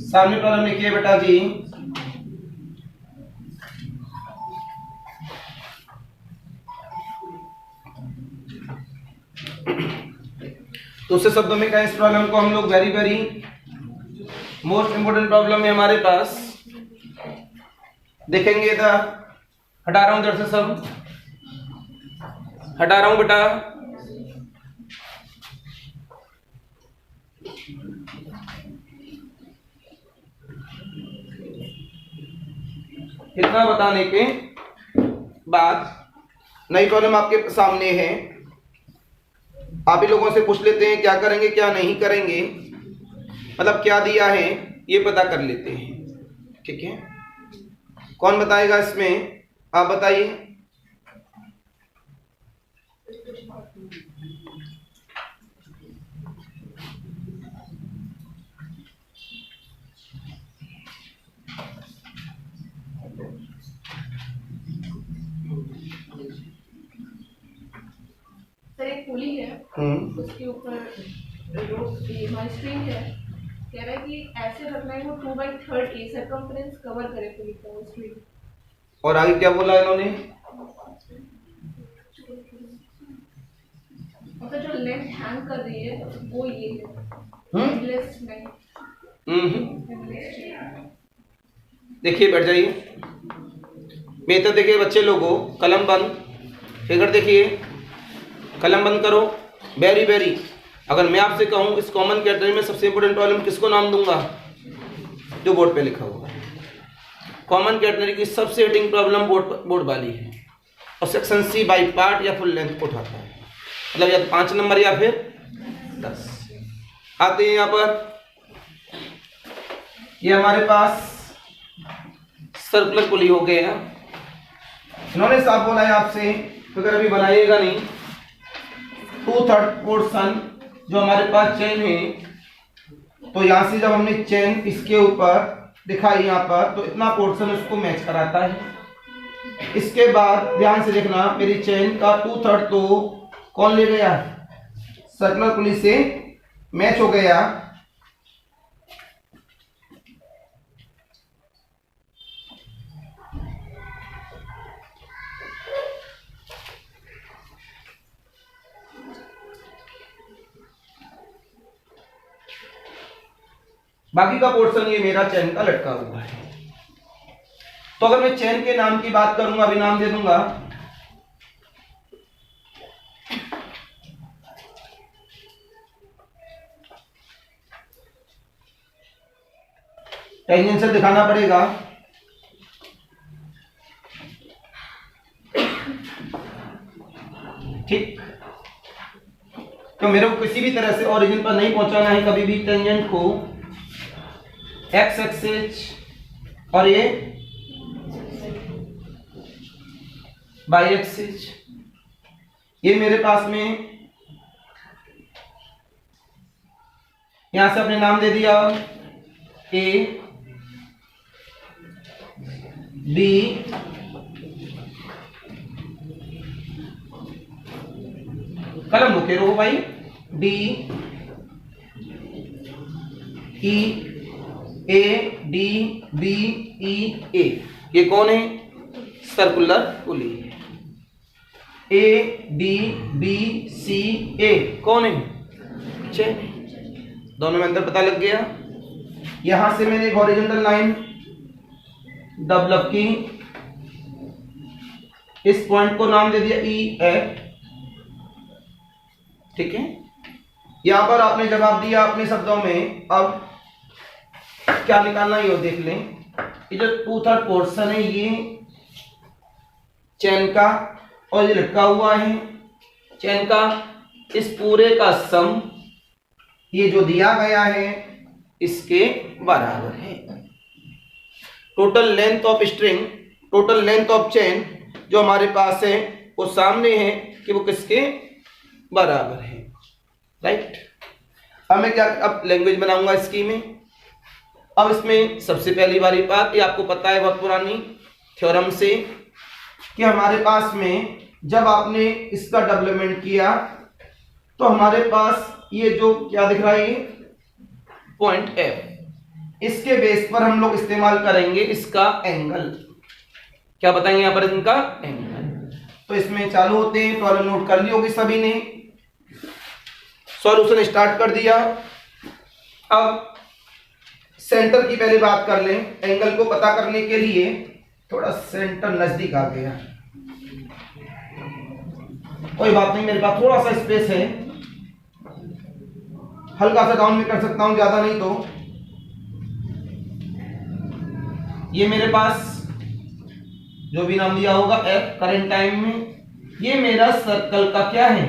सामने प्रॉब्लम लिखिए बेटा जी। दूसरे शब्दों में कहें, इस प्रॉब्लम को हम लोग very very most important problem है हमारे पास। देखेंगे इधर, हटा रहा हूं इधर से, सब हटा रहा हूं बेटा। इतना बताने के बाद नई प्रॉब्लम आपके सामने है। आप ही लोगों से पूछ लेते हैं क्या करेंगे क्या नहीं करेंगे, मतलब क्या दिया है ये पता कर लेते हैं। ठीक है, कौन बताएगा इसमें? आप बताइए। सर एक पुली है, उसके ऊपर हमारी स्ट्रिंग है, कह रहा है कि ऐसे रखना है वो 2/3 की सर्कमफ्रेंस कवर करे पुली का वो स्ट्रिंग। और आगे क्या बोला इन्होंने? मतलब जो लेंथ हैंग कर रही है वो ये है, एंडलेस नहीं। देखिए बैठ जाइए। मेथड देखिए बच्चे लोगों, कलम बंद, फिगर देखिए, कलम बंद करो। वेरी वेरी, अगर मैं आपसे कहूं इस कॉमन कैटेगरी में सबसे इंपोर्टेंट प्रॉब्लम किसको नाम दूंगा? जो बोर्ड पे लिखा हुआ है। कॉमन कैटेगरी की सबसे हिटिंग प्रॉब्लम बोर्ड वाली है, और सेक्शन सी बाई पार्ट या फुल लेंथ उठाता है, मतलब या तो 5 नंबर या फिर 10 आते हैं। यहाँ पर ये हमारे पास सर्कुलर पुली हो गया। इन्होंने साफ बोला है आपसे, फिगर अभी बनाइएगा नहीं। 2/3 पोर्शन जो हमारे पास चेन है, तो यहां से जब हमने चेन इसके ऊपर दिखाई यहाँ पर, तो इतना पोर्शन उसको मैच कराता है। इसके बाद ध्यान से देखना, मेरी चेन का 2/3 तो कौन ले गया? सर्कुलर पुली से मैच हो गया। बाकी का पोर्शन ये मेरा चेन का लटका हुआ है। तो अगर मैं चेन के नाम की बात करूंगा, अभी नाम दे दूंगा, टेंजेंशियल दिखाना पड़ेगा। ठीक, तो मेरे को किसी भी तरह से ओरिजिन पर नहीं पहुंचाना है कभी भी टेंजेंट को। एक्स एक्सिस और ये बाई एक्सिस, ये मेरे पास में यहां से अपने नाम दे दिया, ए बी कलम मुके रहो भाई, D E A D B E A, ये कौन है? Circular pulley. A D B C A कौन है? चेन। दोनों में अंतर पता लग गया। यहां से मैंने एक हॉरिजॉन्टल लाइन डेवलप की, इस पॉइंट को नाम दे दिया ई एफ। ठीक है, यहां पर आपने जवाब दिया अपने शब्दों में। अब क्या निकालना है वो देख लें। ये जो 2/3 पोर्शन है ये चेन का, और ये लटका हुआ है चेन का, इस पूरे का सम ये जो दिया गया है इसके बराबर है। Total length of string, total length of chain जो हमारे पास है वो सामने है कि वो किसके बराबर है, राइट। अब मैं क्या, अब लैंग्वेज बनाऊंगा इसकी में। अब इसमें सबसे पहली वाली बात, ये आपको पता है बहुत पुरानी थ्योरम से, कि हमारे पास में जब आपने इसका डेवलपमेंट किया तो हमारे पास ये जो क्या दिख रहा है, पॉइंट एफ, इसके बेस पर हम लोग इस्तेमाल करेंगे इसका एंगल। क्या बताएंगे यहां पर इनका एंगल। तो इसमें चालू होते हैं, प्रॉब्लम नोट कर ली होगी सभी ने, सॉल्यूशन स्टार्ट कर दिया। अब सेंटर की पहले बात कर लें। एंगल को पता करने के लिए थोड़ा सेंटर नजदीक आ गया, कोई बात नहीं, मेरे पास थोड़ा सा स्पेस है, हल्का सा डाउन में कर सकता हूं, ज्यादा नहीं। तो ये मेरे पास जो भी नाम दिया होगा एफ करंट टाइम में, ये मेरा सर्कल का क्या है,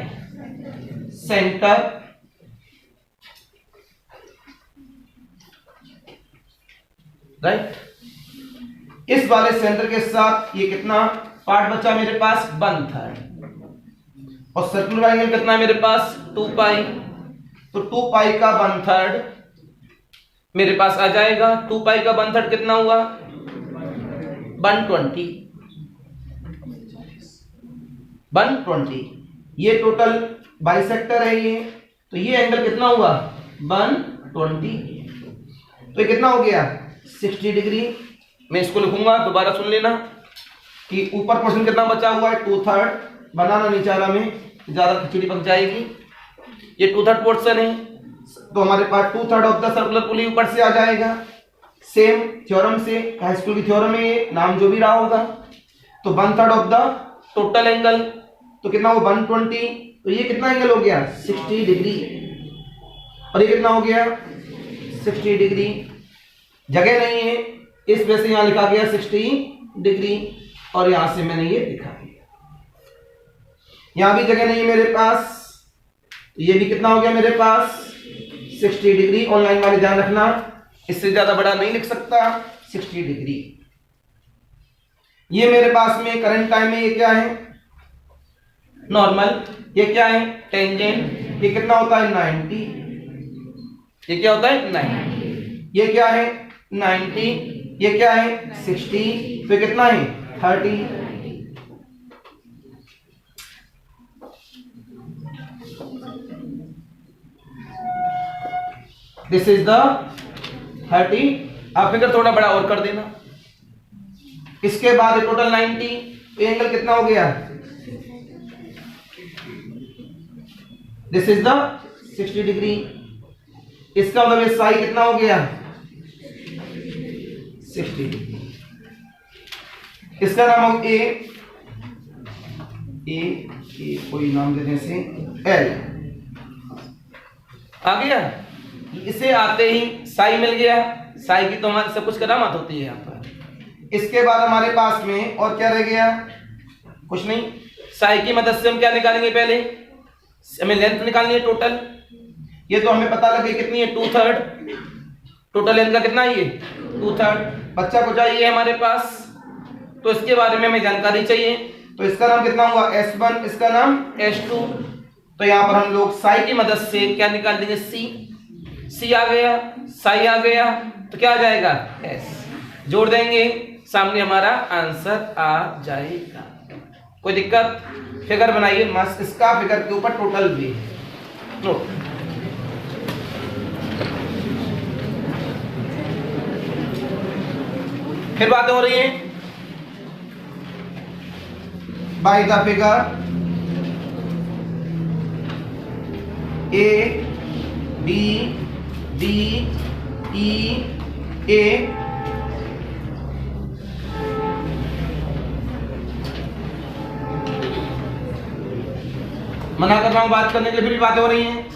सेंटर। राइट, इस वाले सेंटर के साथ ये कितना पार्ट बचा मेरे पास, 1/3, और सर्कुलर एंगल कितना है मेरे पास, 2 पाई। तो 2 पाई का 1/3 मेरे पास आ जाएगा। 2 पाई का 1/3 कितना हुआ, 120। 120 ये टोटल बाइसेक्टर है ये, तो ये एंगल कितना हुआ, 120। तो ये कितना हो गया, 60 डिग्री। मैं इसको लिखूंगा, दोबारा सुन लेना कि ऊपर पोर्शन कितना बचा हुआ है, 2/3। बनाना नहीं चाह रहा मैं, ज्यादा खिचड़ी पक जाएगी। ये 2/3 पोर्शन है, तो हमारे पास 2/3 ऑफ द सर्कुलर पुली ऊपर से आ जाएगा। सेम थ्योरम से, हाई स्कूल की थ्योरम में ये नाम जो भी रहा होगा। तो 1/3 ऑफ द टोटल एंगल, तो कितना हो, 120। तो ये कितना एंगल हो गया, 60 डिग्री, और ये कितना हो गया, 60 डिग्री। जगह नहीं है, इस वजह से यहां लिखा गया 60 डिग्री, और यहां से मैंने ये लिखा दिया। यहां भी जगह नहीं है मेरे पास, तो ये भी कितना हो गया मेरे पास, 60 डिग्री। ऑनलाइन वाले ध्यान रखना, इससे ज्यादा बड़ा नहीं लिख सकता, 60 डिग्री। ये मेरे पास में करंट टाइम में ये क्या है, नॉर्मल। ये क्या है, टेंजेंट। ये कितना होता है, 90। ये क्या होता है, 90। ये क्या है, 90। ये क्या है, 60। तो ये कितना है, 30। This is the 30। आप फिगर थोड़ा बड़ा और कर देना। इसके बाद टोटल 90। तो एंगल कितना हो गया, दिस इज द 60 डिग्री। इसका मतलब ये साई कितना हो गया, 60 डिग्री। इसका नाम हो ए कोई नाम देने से एल आ गया। इसे आते ही साई मिल गया। साई की तो हमारी सब कुछ करामात होती है यहाँ पर। इसके बाद हमारे पास में और क्या रह गया, कुछ नहीं। साई की मदद से हम क्या निकालेंगे, पहले हमें लेंथ निकालनी है टोटल। ये तो हमें पता लगे कितनी है, 2/3। टोटल लेंथ का कितना है ये, 2/3। बच्चा को चाहिए हमारे पास, तो इसके बारे में हमें जानकारी चाहिए। तो इसका नाम कितना हुआ, S1, इसका नाम S2। तो यहाँ पर हम लोग साई की मदद से क्या निकाल देंगे, C आ गया, साई आ गया, तो क्या आ जाएगा, S। जोड़ देंगे, सामने हमारा आंसर आ जाएगा। कोई दिक्कत, फिगर बनाइए मस्त। इसका फिगर के ऊपर टोटल भी नोट। फिर बातें हो रही हैं, bye the figure A B D E A मना कर रहा हूं बात करने के लिए, फिर भी बातें हो रही हैं।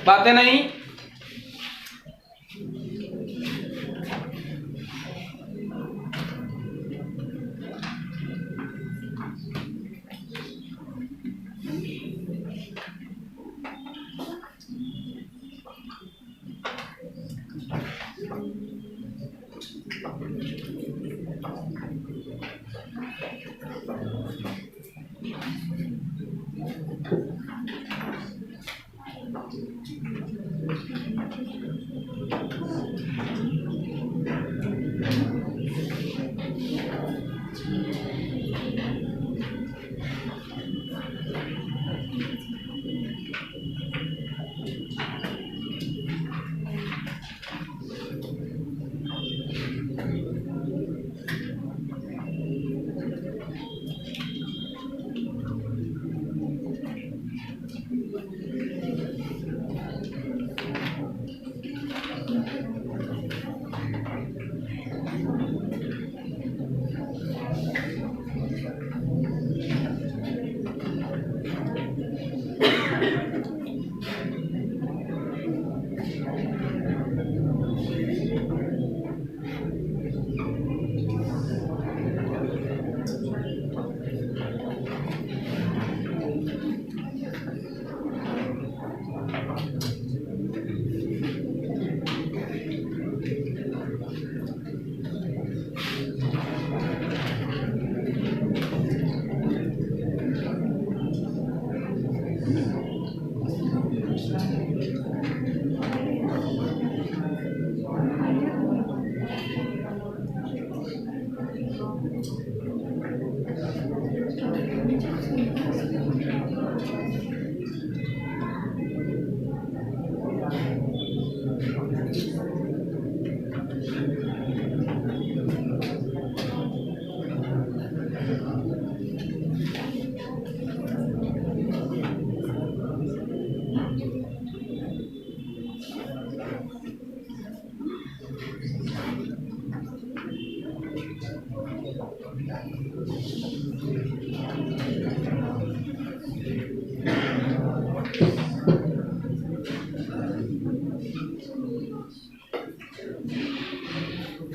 बातें नहीं?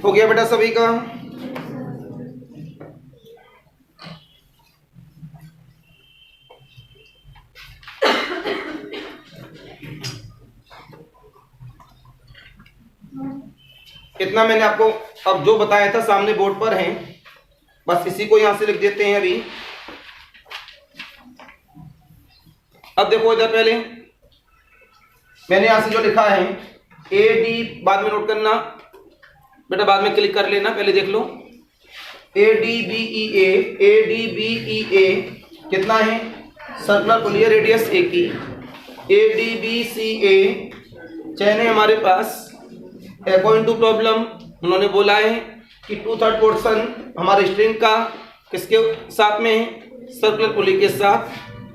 हो गया बेटा सभी का? इतना मैंने आपको अब जो बताया था सामने बोर्ड पर है, बस इसी को यहां से लिख देते हैं अभी। अब देखो इधर पहले मैंने यहां से जो लिखा है ए डी, बाद में नोट करना बेटा, बाद में क्लिक कर लेना, पहले देख लो। ए डी बी ई ए कितना है? सर्कुलर पुलियर रेडियस ए की। ए डी बी सी ए चैन है हमारे पास। अकॉर्डिंग टू प्रॉब्लम उन्होंने बोला है कि 2/3 पोर्शन हमारे स्ट्रिंग का किसके साथ में है? सर्कुलर पुली के साथ।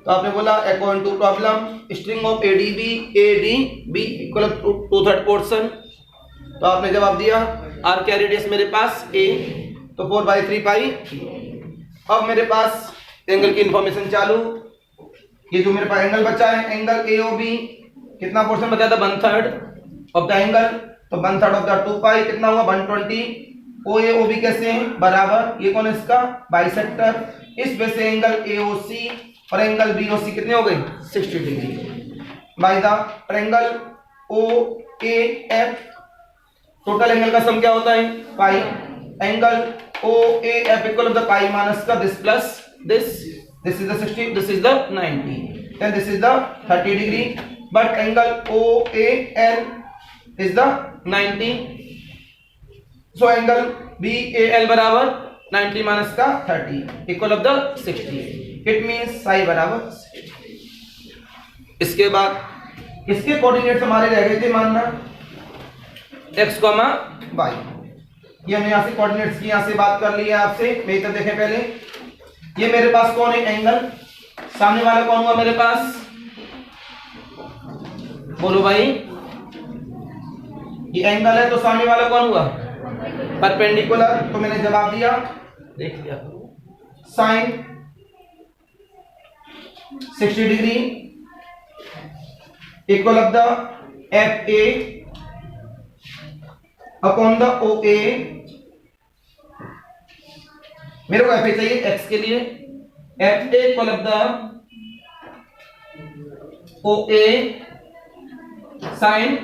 तो आपने बोला according to problem string of A D B equal to 2/3 portion. तो आपने जवाब दिया आर क्या रेडियस मेरे पास ए, तो 4/3 पाई। अब मेरे पास एंगल की इंफॉर्मेशन चालू। ये जो मेरे पास एंगल बचा है, एंगल ए ओ बी कितना पोर्शन बचा था? 1/3 ऑफ द एंगल। तो 1/3 ऑफ द 2 पाई कितना हुआ? 120। ओ ए ओ बी कैसे हैं? बराबर। ये कौन है इसका? बाइसेक्टर। इस वजह से एंगल ए ओ सी और एंगल बी ओ सी कितने हो गए? 60 degree. By the triangle O A F total angle का सम क्या होता है? Pi. Angle O A F equal to the pi minus का this plus this is the 60, this is the 90 and this is the 30 degree. But angle O A L is the 90, so angle B A L बराबर 90 minus का 30 equal of the 60। It means Sai बराबर 60। इसके बाद इसके coordinates हमारे रह गए थे मानना x, y। ये हमने यहाँ से कोऑर्डिनेट्स की यहाँ से बात कर ली है आपसे। मेरी तरफ देखें पहले, ये मेरे पास कौन है? एंगल। सामने वाला कौन हुआ मेरे पास? बोलो भाई। ये एंगल है तो सामने वाला कौन हुआ? परपेंडिकुलर। तो मैंने जवाब दिया देख लिया sine 60 degree equal of the F A upon the O A. मेरे को एफ ए चाहिए एक्स के लिए, F A equal of the O A sine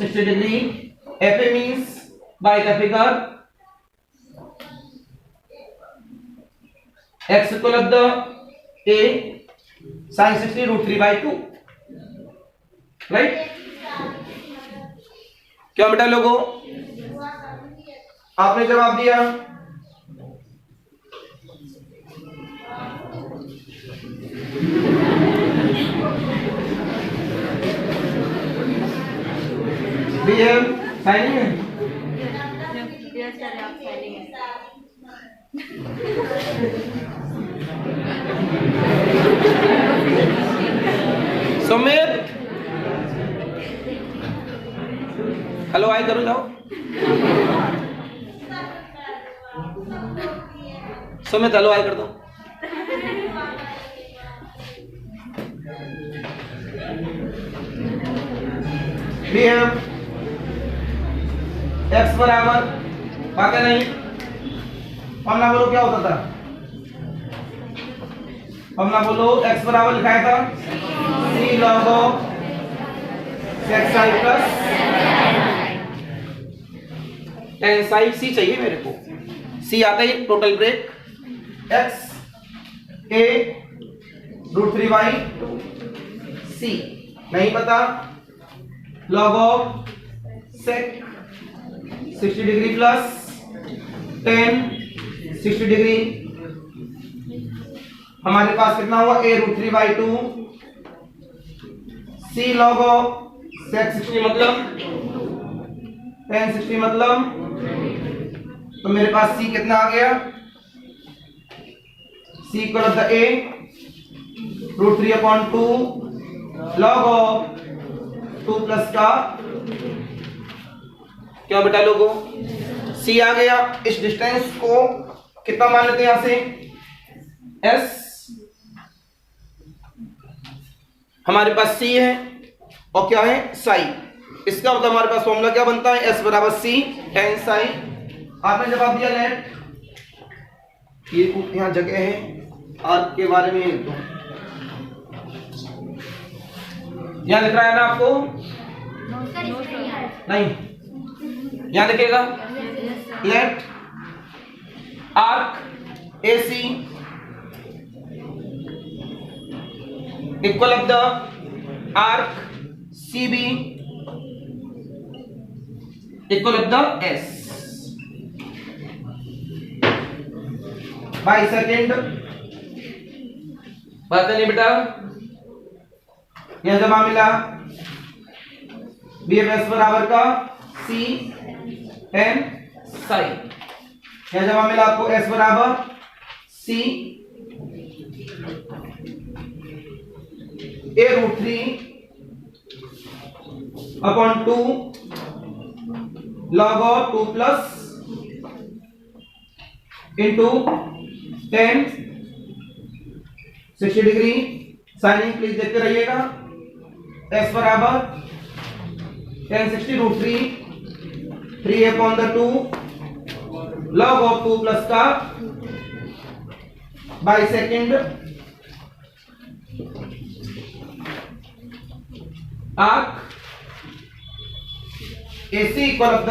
60 degree. F A means by the figure X equal of the A sine 60 √3/2, right. क्या बेटा लोगों, आपने जवाब दिया। साइनिंग है। सुमित हेलो आई करो जाओ। सुमित हेलो आई कर दो। एक्स बराबर बाकी नहीं, फॉर्मूला बोलो क्या होता था, फॉर्मूला बोलो। एक्स बराबर लिखाया था C log of X I plus tan psi. C चाहिए मेरे को, सी आता है total break X A √3/2 C नहीं पता, log of sec 60 degree plus tan 60 degree. हमारे पास कितना हुआ a √3/2 C log of sec 60 मतलब टेन 60 मतलब, तो मेरे पास c कितना आ गया, c equal of the a √3/2 log of 2 plus का क्या बेटा लोगों, c आ गया। इस डिस्टेंस को कितना मान लेते हैं यहां से s, हमारे पास c है और क्या है साई। इसका मतलब हमारे पास फॉर्मूला क्या बनता है, s बराबर c टेन साई। आपने जवाब दिया लेट, ये यहां जगह है आर्क के बारे में तो यहां लिख रहा है ना आपको, नहीं यहां लिखेगा let arc AC equal of the arc CB equal of the S by second. बात नहीं बेटा, यह जमा मिला BFS बराबर का C n साई। यह जमा मिला आपको S बराबर C a √3/2 log of 2 plus into 10 60 degree. Signing please देखते रहिएगा। S बराबर 10 60 √3 3/2 log of 2 प्लस का by second arc AC equal of the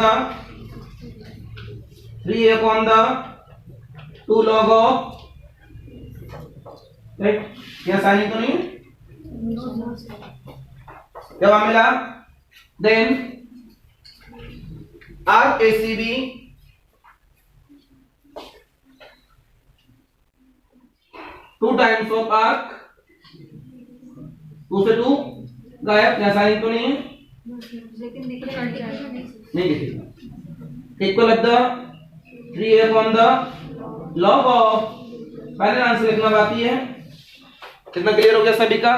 3/2 log of, right. यहां साइनिंग तो नहीं है, जवाब मिला। Then arc ACB two times of arc, 2 से 2 गायब। यहां साइनिंग तो नहीं है, नहीं दिखेगा। Equal of the 3/2 log of, पहले आंसर लिखना बाकी है। कितना क्लियर हो गया सभी का।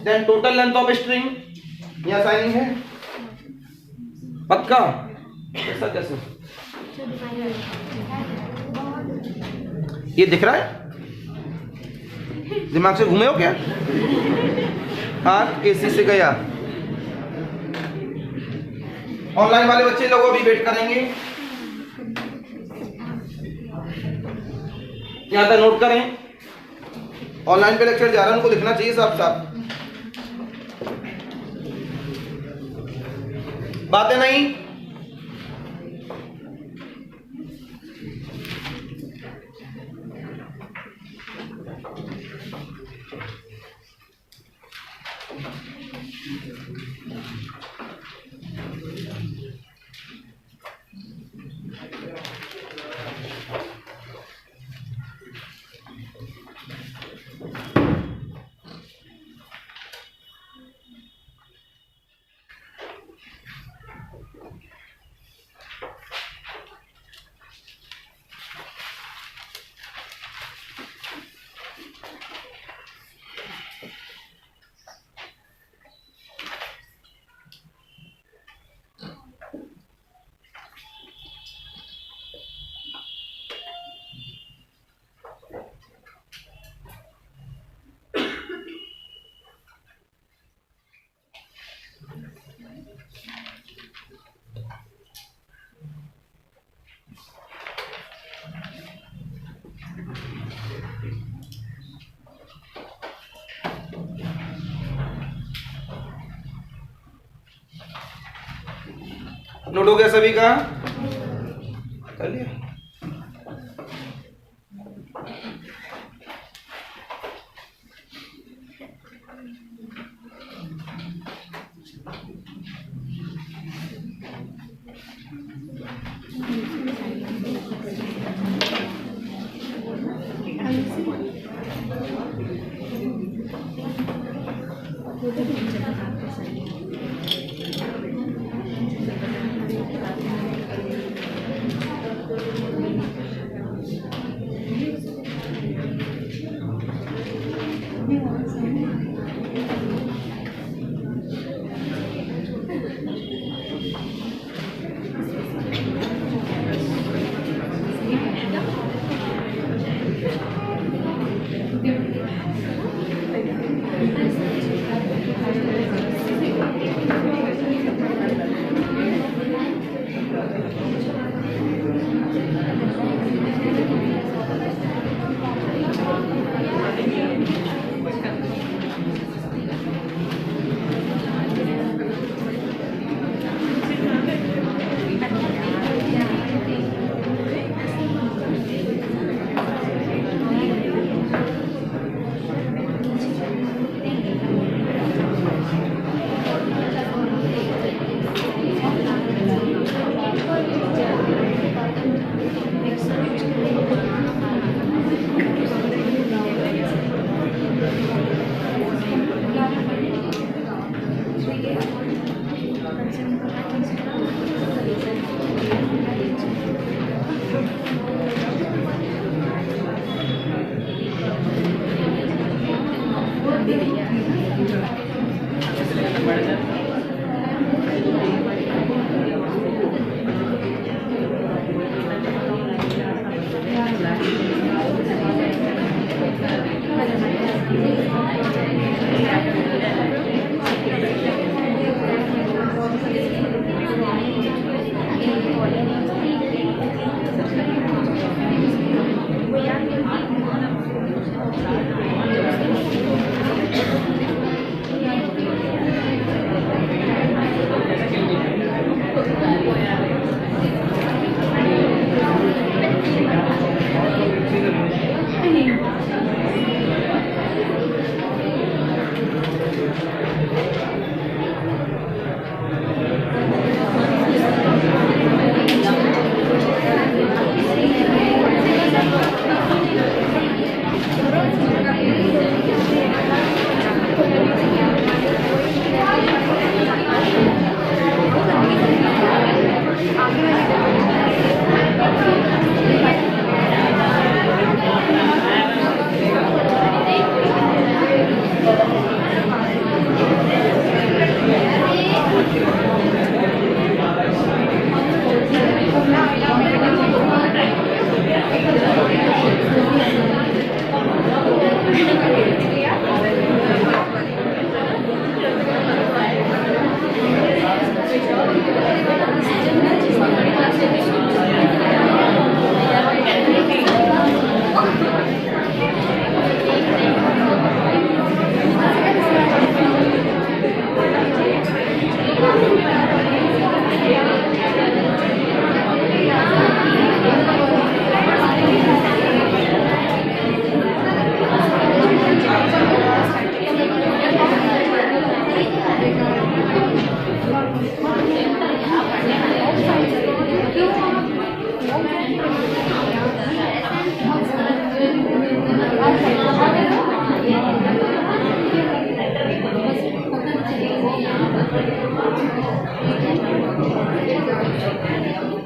Then total length of string, यहां साइनिंग है पक्का, ऐसा कैसे ये दिख रहा है? दिमाग से घूमे हो क्या? हाँ, एसी से गया। ऑनलाइन वाले बच्चे लोग अभी वेट करेंगे, यहाँ तक नोट करें। ऑनलाइन पे लेक्चर जा रहा है, उनको लिखना चाहिए साफ साफ, बातें नहीं। नोट हो गया सभी का? कर लिया?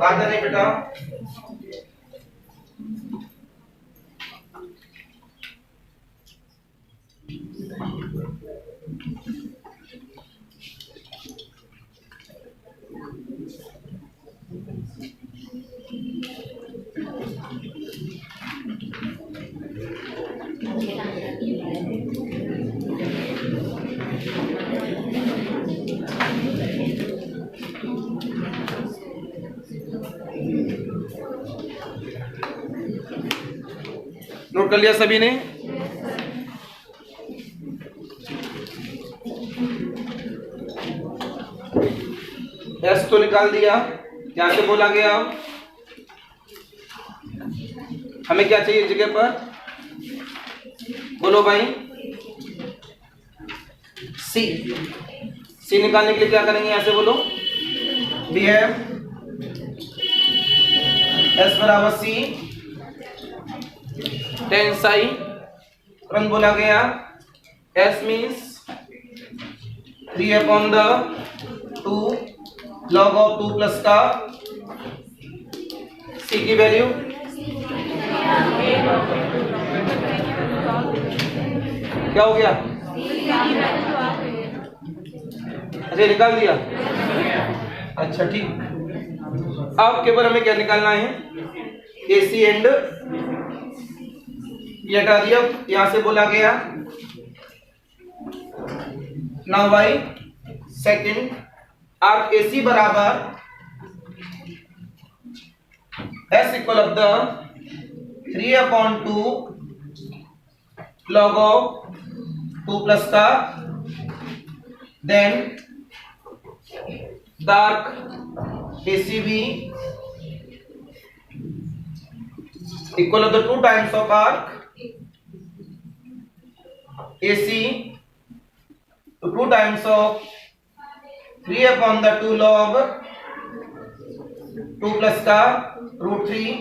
आता नहीं बेटा। नोट कर लिया सभी ने? एस तो निकाल दिया, क्या से बोला गया? हमें क्या चाहिए जगह पर? बोलो भाई। सी। सी निकालने के लिए क्या करेंगे? यहां से बोलो। वी हैव एस बराबर सी टेंस आई, तुरंत बोला गया S means 3/2 log of 2 plus का सी की वैल्यू क्या हो गया? अच्छा निकाल दिया। अच्छा ठीक, अब केवल हमें क्या निकालना है? एसी एंड ये हटा दिया, यहां से बोला गया now by second arc AC बराबर S equal of the 3/2 log of 2 plus का then the arc ACB equal of the 2 times of arc AC to 2 times of 3/2 log 2 plus का √3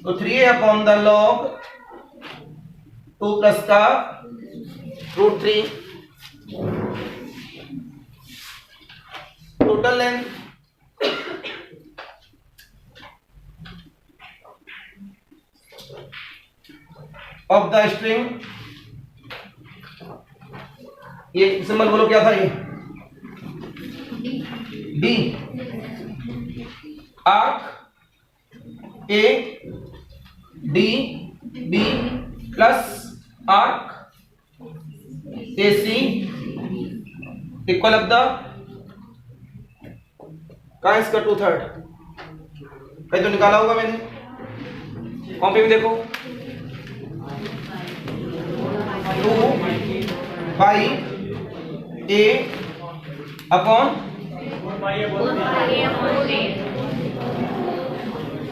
तो 3 the log 2 plus का √3 total length of the string, ये symbol बोलो क्या था? ये D arc A D B plus arc A C equal of the कहाँ इसका 2/3 कहीं तो निकाला होगा मैंने, कॉपी में देखो 2 पाई ए अपॉन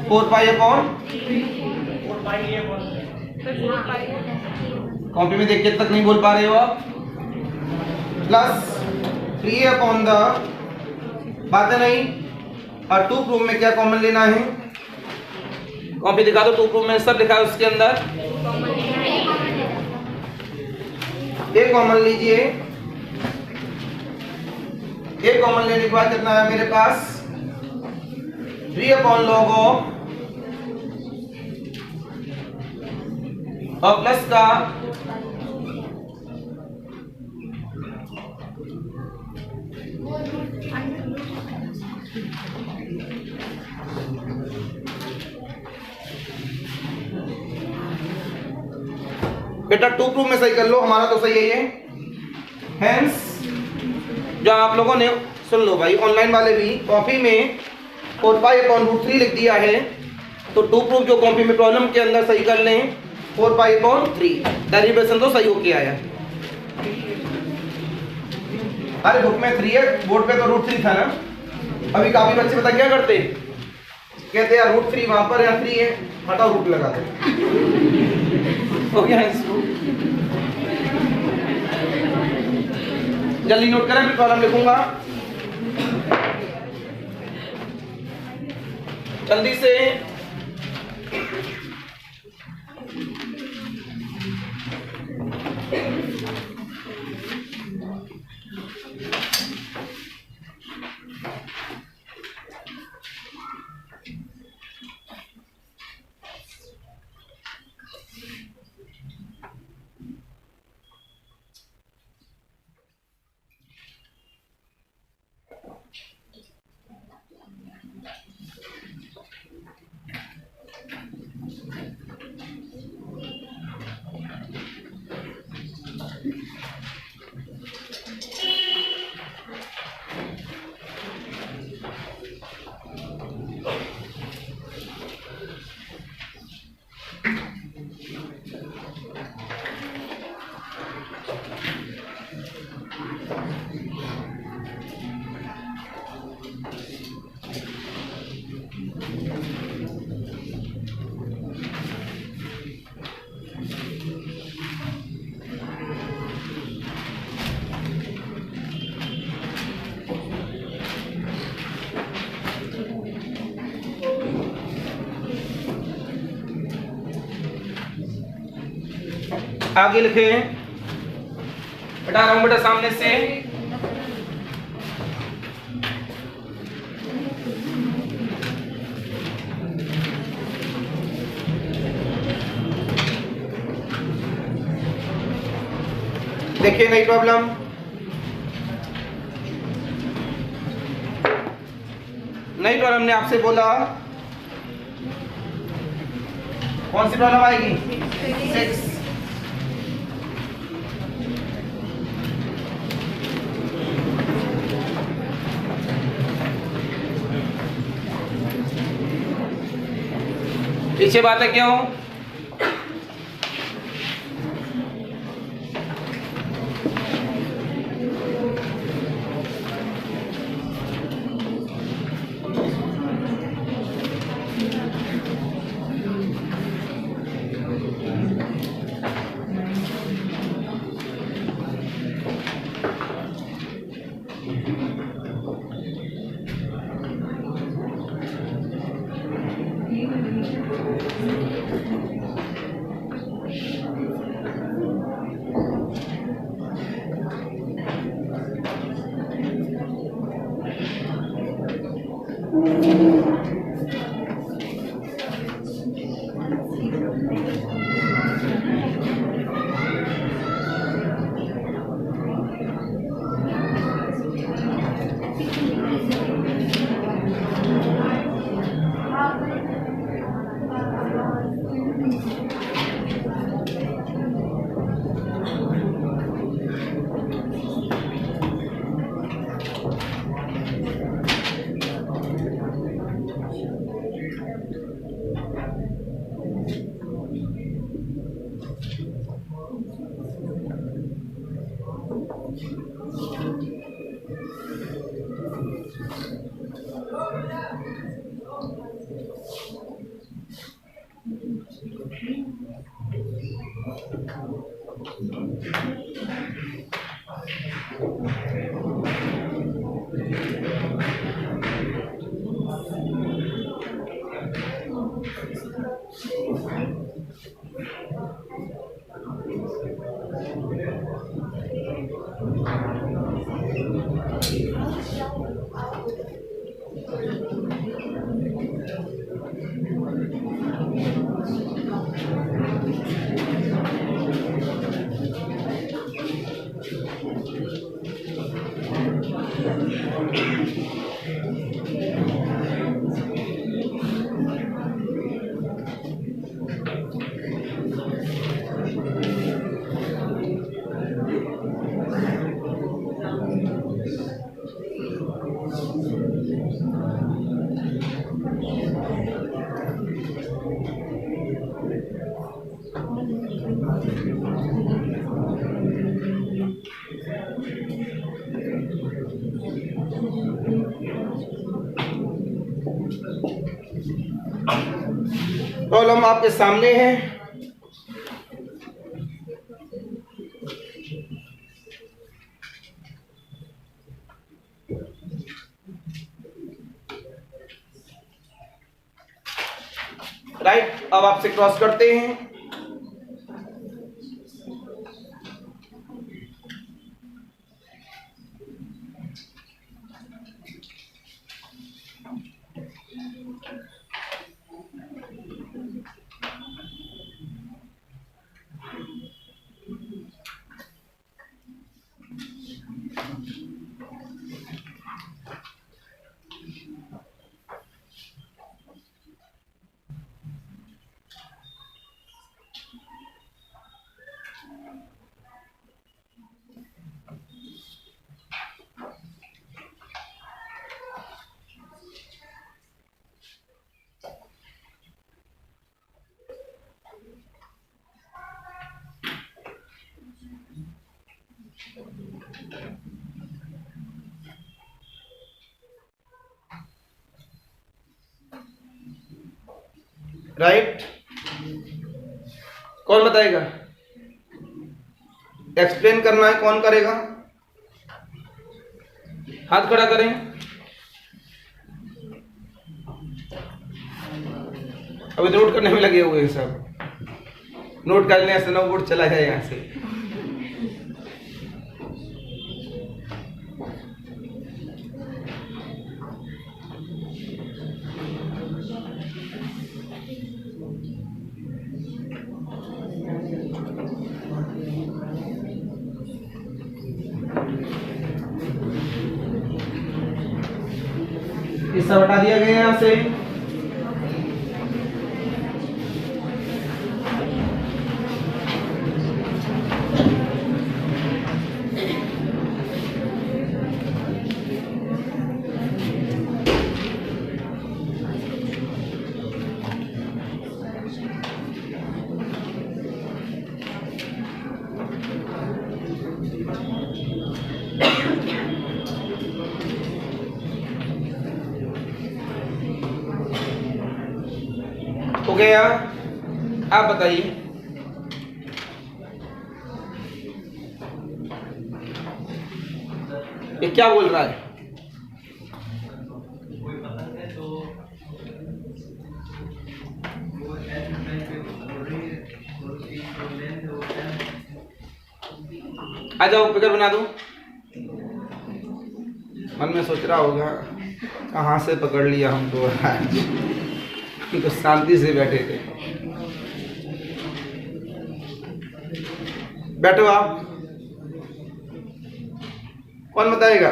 4 पाई अपॉन कॉपी में देख के तक नहीं बोल पा रहे हो आप, प्लस 3/द बात है नहीं, और 2 प्रूफ में क्या कॉमन लेना है? कॉपी दिखा दो, 2 प्रूफ में सब लिखा है उसके अंदर, एक कॉमन लीजिए। एक कॉमन लेने के बाद कितना है मेरे पास? 3/log ऑफ और प्लस का बेटा 2 प्रूफ में सही कर लो, हमारा तो सही है ये। हेंस जो आप लोगों ने सुन लो भाई, ऑनलाइन वाले भी कॉपी में 4π/√3 लिख दिया है, तो 2 प्रूफ जो कॉपी में प्रॉब्लम के अंदर सही कर लें 4π/3 डेरिवेशन तो सही होके आया। अरे बुक में 3 है, बोर्ड पे तो √3 था ना। अभी काफी बच्चे पता क्या करते, कहते यार √3 वहां पर या 3 है, हटाओ रूट लगा दो। हो गया इसको जल्दी नोट करें, फिर प्रॉब्लम लिखूंगा जल्दी से। आगे लिखे, हटा रहा हूं बेटा सामने से। देखिए नई प्रॉब्लम, नई प्रॉब्लम ने आपसे बोला, कौन सी प्रॉब्लम आएगी? 6। पीछे बातें क्यों? प्रॉब्लम आपके सामने है। राइट, अब आपसे क्रॉस करते हैं। राइट, कौन बताएगा? एक्सप्लेन करना है, कौन करेगा? हाथ खड़ा करें। अभी नोट करने में लगे हुए हैं सब। नोट कर लें, स्नोबोर्ड चला जाए यहाँ से। इससे हटा दिया गया यहाँ से। हो गया। आप बताइए, ये क्या बोल रहा है? आ जाओ, फिगर बना दो। मन में सोच रहा होगा कहाँ से पकड़ लिया हमको आज, तो शांति से बैठे थे। बैठो आप। कौन बताएगा?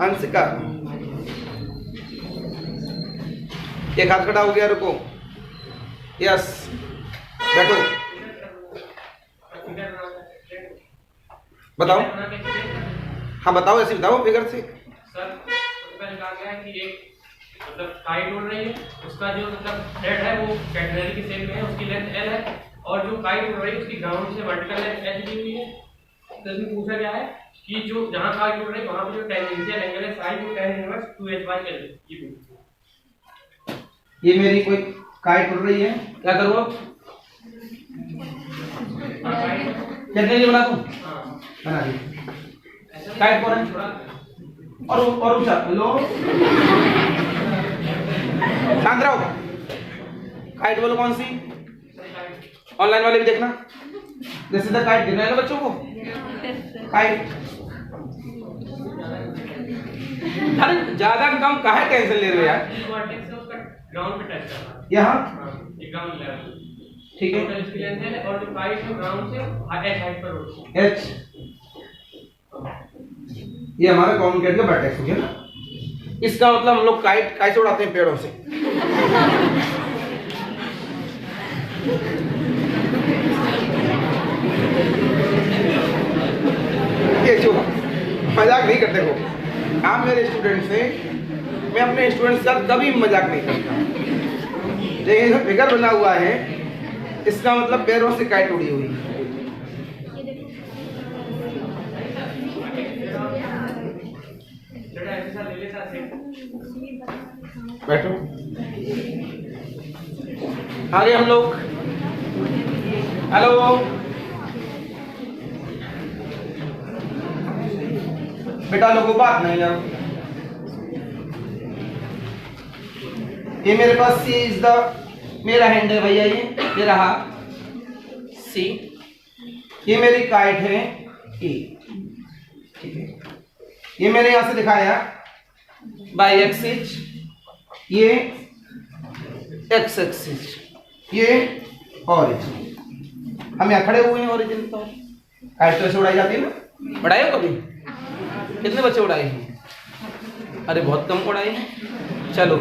अंशिका, एक हाथ खड़ा हो गया, रुको। यस, बैठो। बताओ। हाँ बताओ, ऐसे बताओ फिगर से। सर पहले कहा गया है कि एक मतलब काइट उड़ रही है, उसका जो मतलब हेड है वो कैटररी के शेप में है, उसकी लेंथ l है, और जो काइट उड़ रही है उसकी ग्राउंड से वर्टिकल लेंथ h दी हुई है। तो इसमें पूछा गया है कि जो जहां काइट उड़ रही है वहां पे जो टेंजेंशियल एंगल है sin को tan इनवर्स 2h/l। ये मेरी कोई काइट उड़ रही है, क्या करूँ अब? कैटररी बना दूं? हां बना दी। काइट कौन है? और ऊंचा लो, शांत रहो। काइट बोलो कौन सी? ऑनलाइन वाले भी देखना। दिस इज द काइट, दिख रहा है ना बच्चों को? काइट। अरे ज्यादा कम काहे टेंशन ले रहे हो यार? वर्टेक्स से उसका ग्राउंड पे टच कर रहा है। यहाँ ये ग्राउंड लेवल, ठीक है। टोटल इसकी लेंथ है, और जो काइट है ग्राउंड से h हाइट पर उड़ती है। एच, ये हमारा कम्युनिकेट का वर्टेक्स हो गया ना। इसका मतलब हम लोग काइट कैसे उड़ाते हैं? पेड़ों से। ये जो मजाक नहीं करते हो आप मेरे स्टूडेंट से, मैं अपने स्टूडेंट्स का कभी मजाक नहीं करता। देखिए फिगर बना हुआ है, इसका मतलब पैरों से काइट उड़ी हुई है। बैठो। आगे हम लोग, हेलो बेटा, लोगों बात नहीं है। ये मेरे पास सी इज द, मेरा हैंड है भैया, ये रहा सी। ये मेरी काइट है ए, ठीक है। ये मैंने यहां से दिखाया बाई एक्सिस, ये एक्स एक्सिस, ये ओरिजिन। हम यहाँ खड़े हुए हैं ओरिजिन पर। काइट तो ऐसे उड़ाई जाती है ना? उड़ाई हो कभी? कितने बच्चे उड़ाए हैं? अरे बहुत कम उड़ाए हैं। चलो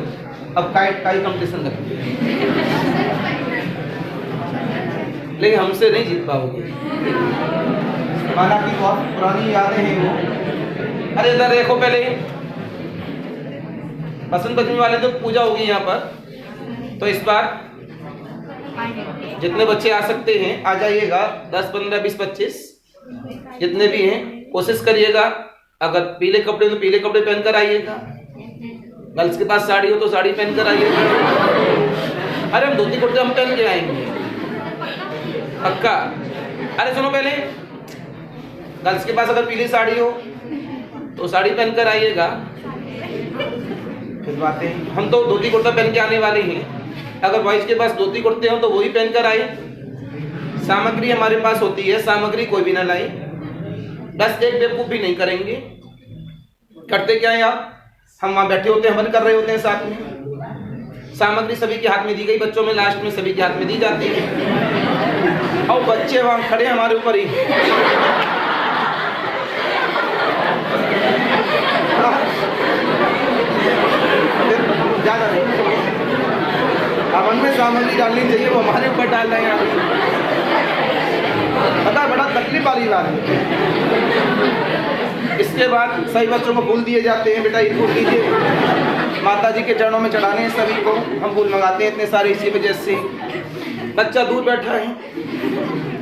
अब काइट का ही कंपटीशन रखेंगे, लेकिन हमसे नहीं जीत पाओगे। हालांकि बहुत पुरानी यादें हैं वो। अरे इधर देखो, पहले बसंत पंचमी वाले तो पूजा होगी यहाँ पर, तो इस बार जितने बच्चे आ सकते हैं आ जाइएगा। 10, 15, 20, 25 जितने भी हैं, कोशिश करिएगा। अगर पीले कपड़े तो पीले कपड़े पहनकर आइएगा, गर्ल्स के पास साड़ी हो तो साड़ी पहनकर आइएगा। अरे हम धोती कुर्ते हम पहन के आएंगे पक्का। अरे सुनो, पहले गर्ल्स के पास अगर पीली साड़ी हो तो साड़ी पहनकर आइएगा, फिर बातें। हम तो धोती कुर्ता पहन के आने वाले हैं। अगर बॉयज के पास धोती कुर्ते हो तो वही पहनकर आए, सामग्री हमारे पास होती है, सामग्री कोई भी ना लाई, बस एक बेवकूफ भी नहीं करेंगे। करते क्या है आप, हम वहां बैठे होते हैं, हवन कर रहे होते हैं साथ में, सामग्री सभी के हाथ में दी गई, बच्चों में लास्ट में सभी के हाथ में दी जाती है, और बच्चे वहां खड़े हमारे ऊपर ही ज्यादा नहीं, हवन में सामग्री डालनी चाहिए, वो हमारे ऊपर डाल रहे हैं। पता, बड़ा तकलीफ वाली बात है। इसके बाद सभी बच्चों को फूल दिए जाते हैं, बेटा ये फूल दीजिए, माता जी के चरणों में चढ़ाने हैं सभी को, हम फूल मंगाते हैं इतने सारे इसी वजह से। बच्चा दूर बैठा है,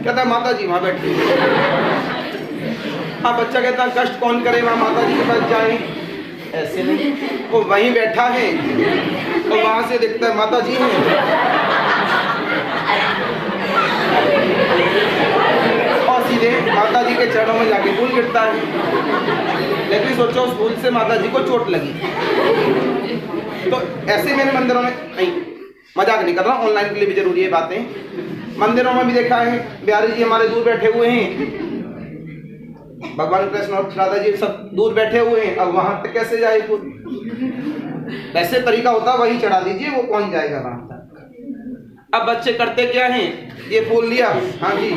कहता है माता जी वहाँ बैठी, हाँ बच्चा कहता है कष्ट कौन करे, वहाँ माता जी के पास जाए, ऐसे नहीं, वो वहीं बैठा है तो वहां से दिखता है माता जी हैं, और सीधे माता जी के चरणों में जाके फूल गिरता है। लेकिन सोचो उस फूल से माता जी को चोट लगी, तो ऐसे मैंने मंदिरों में, नहीं मजाक नहीं कर रहा, ऑनलाइन के लिए भी जरूरी है बातें, मंदिरों में भी देखा है, बिहारी जी हमारे दूर बैठे हुए हैं, भगवान कृष्ण और राधा जी सब दूर बैठे हुए हैं, अब वहां तक कैसे जाए फूल, वैसे तरीका होता वही चढ़ा दीजिए, वो कौन जाएगा वहां तक। अब बच्चे करते क्या हैं, ये फूल लिया, हाँ जी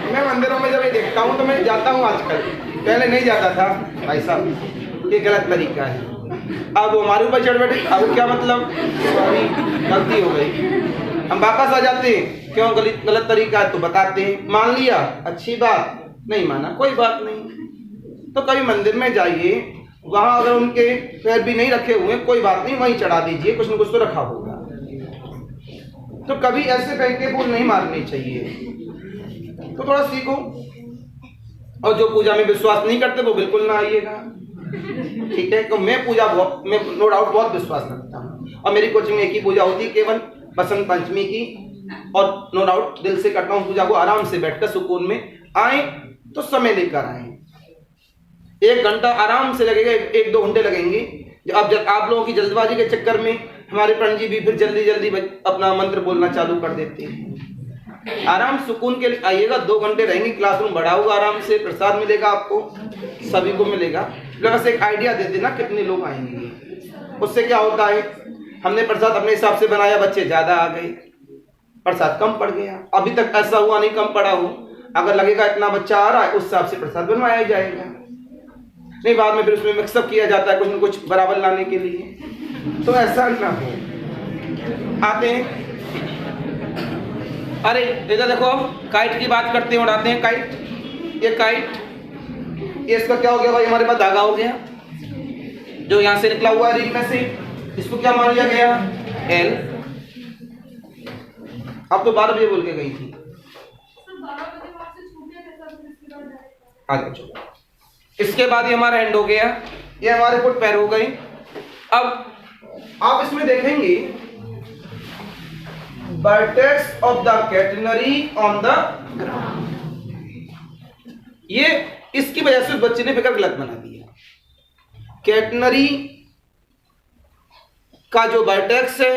मैं मंदिरों में जब ये देखता हूँ तो मैं जाता हूँ आजकल, पहले नहीं जाता था भाई साहब, ये गलत तरीका है। अब वो हमारे ऊपर चढ़ बैठे, अब क्या मतलब, गलती हो गई, हम वापस आ जाते हैं, क्यों गलत तरीका है तो बताते हैं, मान लिया अच्छी बात, नहीं माना कोई बात नहीं। तो कभी मंदिर में जाइए, वहां अगर उनके पैर भी नहीं रखे हुए कोई बात नहीं, वहीं चढ़ा दीजिए, कुछ न कुछ तो रखा होगा। तो कभी ऐसे फेंक के फूल नहीं मारने चाहिए, तो थोड़ा सीखो। और जो पूजा में विश्वास नहीं करते वो बिल्कुल ना आइएगा, ठीक है। तो मैं पूजा मैं नो डाउट बहुत विश्वास रखता हूँ, और मेरी कोचिंग में एक ही पूजा होती है केवल बसंत पंचमी की, और नो डाउट दिल से करता हूँ पूजा को, आराम से बैठकर सुकून में आए तो समय लेकर आए, 1 घंटा आराम से लगेगा, 1-2 घंटे लगेंगे। अब जब आप लोगों की जल्दबाजी के चक्कर में हमारे पंडित जी भी फिर जल्दी जल्दी अपना मंत्र बोलना चालू कर देते हैं। आराम सुकून के लिए आइएगा, 2 घंटे रहेंगे, क्लासरूम बड़ा होगा, आराम से प्रसाद मिलेगा आपको, सभी को मिलेगा। बस एक आइडिया दे देना कितने लोग आएंगे, उससे क्या होता है, हमने प्रसाद अपने हिसाब से बनाया, बच्चे ज्यादा आ गए, प्रसाद कम पड़ गया। अभी तक ऐसा हुआ नहीं कम पड़ा हो, अगर लगेगा इतना बच्चा आ रहा है उस हिसाब से प्रसाद बनवाया जाएगा, नहीं बाद में फिर उसमें मिक्सअप किया जाता है कुछ न कुछ बराबर लाने के लिए, तो ऐसा ना हो। आते हैं, अरे इधर देखो, काइट की बात करते हैं, उड़ाते हैं काइट, ये काइट, ये इसका क्या हो गया भाई, हमारे पास धागा हो गया जो यहाँ से निकला हुआ है रील में से, इसको क्या मान लिया गया, एल। अब तो 12 बजे बोल के गई थी, आगे चलो। इसके बाद ये हमारा हैंड हो गया, ये हमारे फुट पैर हो गए। अब आप इसमें देखेंगे vertex of the catenary on the ground, ये इसकी वजह से बच्चे ने फिगर गलत बना दिया। कैटनरी का जो वर्टेक्स है,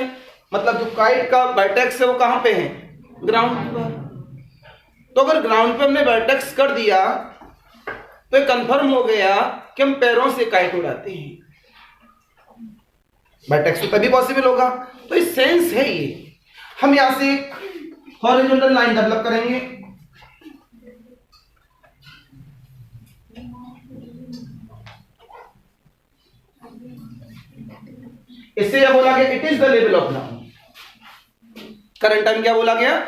मतलब जो काइट का वर्टेक्स है वो कहां पे है, ग्राउंड पर। तो अगर ग्राउंड पे हमने वर्टेक्स कर दिया तो कंफर्म हो गया कि हम पैरों से काइट उड़ाते हैं, वर्टेक्स तो तभी पॉसिबल होगा। तो इस सेंस है ये, हम यहां से हॉरिजॉन्टल लाइन डेवलप करेंगे, इससे यह बोला गया it is the level of ground. Current time क्या बोला गया,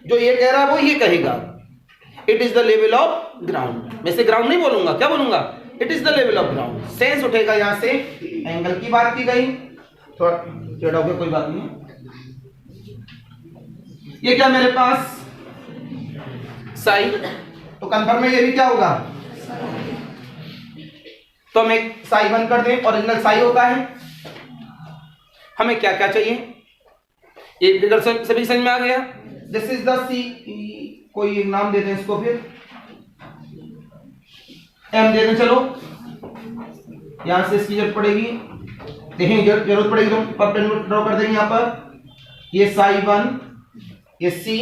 जो ये कह रहा है वो ये कहेगा it is the level of ground. मैं से ग्राउंड नहीं बोलूंगा, क्या बोलूंगा, it is the level of ground. Sense उठेगा यहां से, एंगल की बात की गई, थोड़ा टेढ़ा हो गया कोई बात नहीं। ये क्या मेरे पास साई, तो कंफर्म में ये भी क्या होगा, तो हम एक साई 1 कर दें, ओरिजिनल साई होता है। हमें क्या क्या चाहिए, एक फिगर सभी समझ में आ गया। दिस इज द सी, कोई एक नाम दे दें इसको, फिर एम दे दें, चलो यहां से इसकी जरूरत पड़ेगी, देखेंगे, जरूरत पड़ेगी तो परपेंडिकुलर ड्रॉ कर देंगे यहाँ पर। ये साई 1, ये सी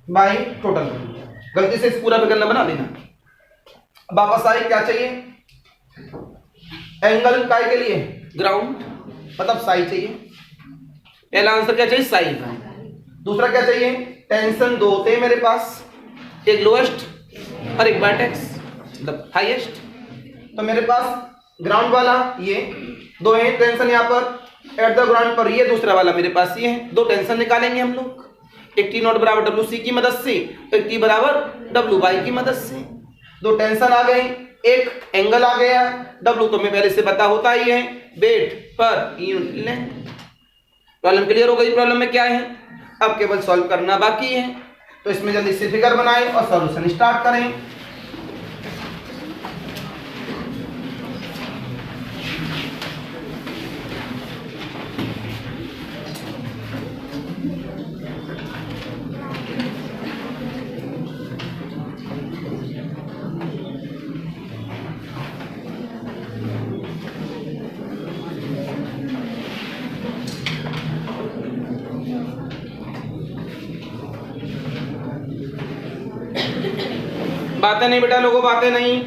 बाई टोटल, गलती से इस पूरा फिगर न बना देना। वापस आए, क्या चाहिए? एंगल काय के लिए? ग्राउंड, मतलब साई चाहिए। पहला आंसर क्या चाहिए? साई। दूसरा क्या चाहिए? टेंशन दो होते हैं मेरे पास, एक लोएस्ट और एक वर्टेक्स, मतलब हाईएस्ट। तो मेरे पास ग्राउंड वाला ये दो है टेंशन यहाँ पर एट द ग्राउंड पर, ये दूसरा वाला मेरे पास ये है। दो टेंशन निकालेंगे हम लोग, एक टी नॉट बराबर डब्ल्यू सी की मदद से, एक टी बराबर डब्ल्यू वाई की मदद से। दो टेंशन आ गई, एक एंगल आ गया। डब्ल्यू तो मैं पहले से पता होता ही है, wait per unit length. Problem clear हो गई? प्रॉब्लम में क्या है, अब केवल सॉल्व करना बाकी है। तो इसमें जल्दी से फिगर बनाएं और सॉल्यूशन स्टार्ट करें। बातें नहीं बेटा लोगों, बातें नहीं।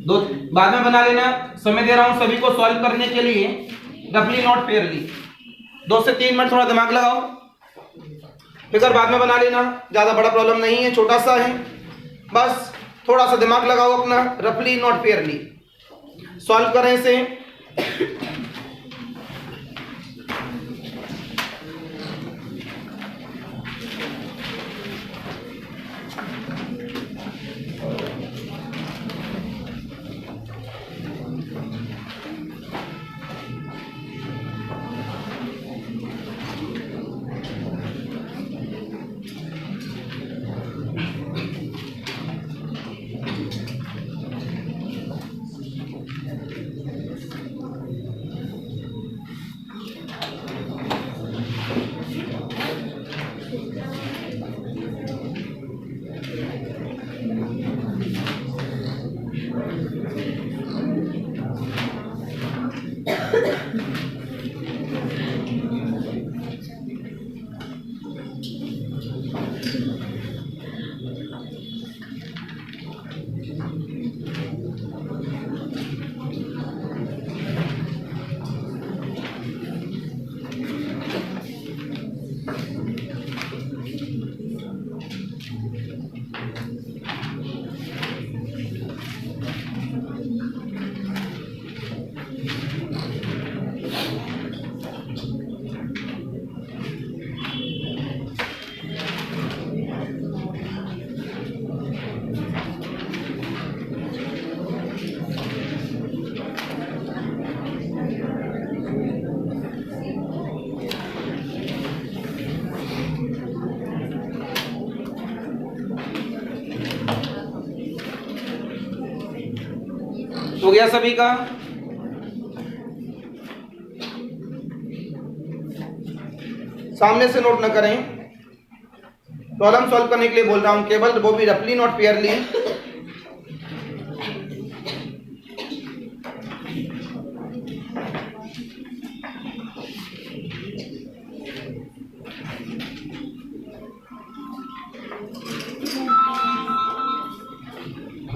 दो बाद में बना लेना, समय दे रहा हूं सभी को सॉल्व करने के लिए, रफली नॉट फेयरली। 2 से 3 मिनट थोड़ा दिमाग लगाओ, फिगर बाद में बना लेना, ज्यादा बड़ा प्रॉब्लम नहीं है, छोटा सा है, बस थोड़ा सा दिमाग लगाओ अपना। रफली नॉट फेयरली सॉल्व करें इसे। हो गया सभी का? सामने से नोट न करें, प्रॉब्लम सॉल्व करने के लिए बोल रहा हूं केवल, वो भी रफली नॉट फेयरली।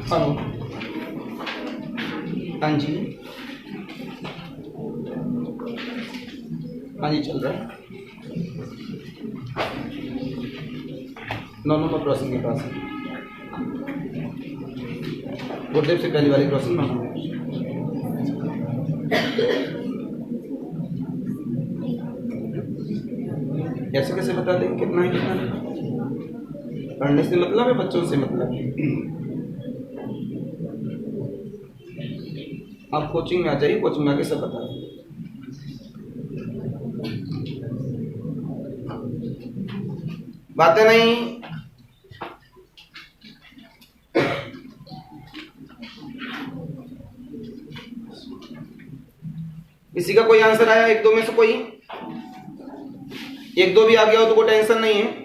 हेलो, हाँ जी, हाँ जी चल रहा है। 9 नंबर क्रॉसिंग के पास है, गुरुदेव से पहली वाली क्रॉसिंग 9 नंबर। ऐसे कैसे बता दें कितना है कितना नहीं? पढ़ने से मतलब है, बच्चों से मतलब है। आप कोचिंग में आ जाइए, कोचिंग में आके सब बता दें। बातें नहीं, किसी का कोई आंसर आया? 1-2 में से कोई? एक दो भी आ गया हो तो कोई टेंशन नहीं है।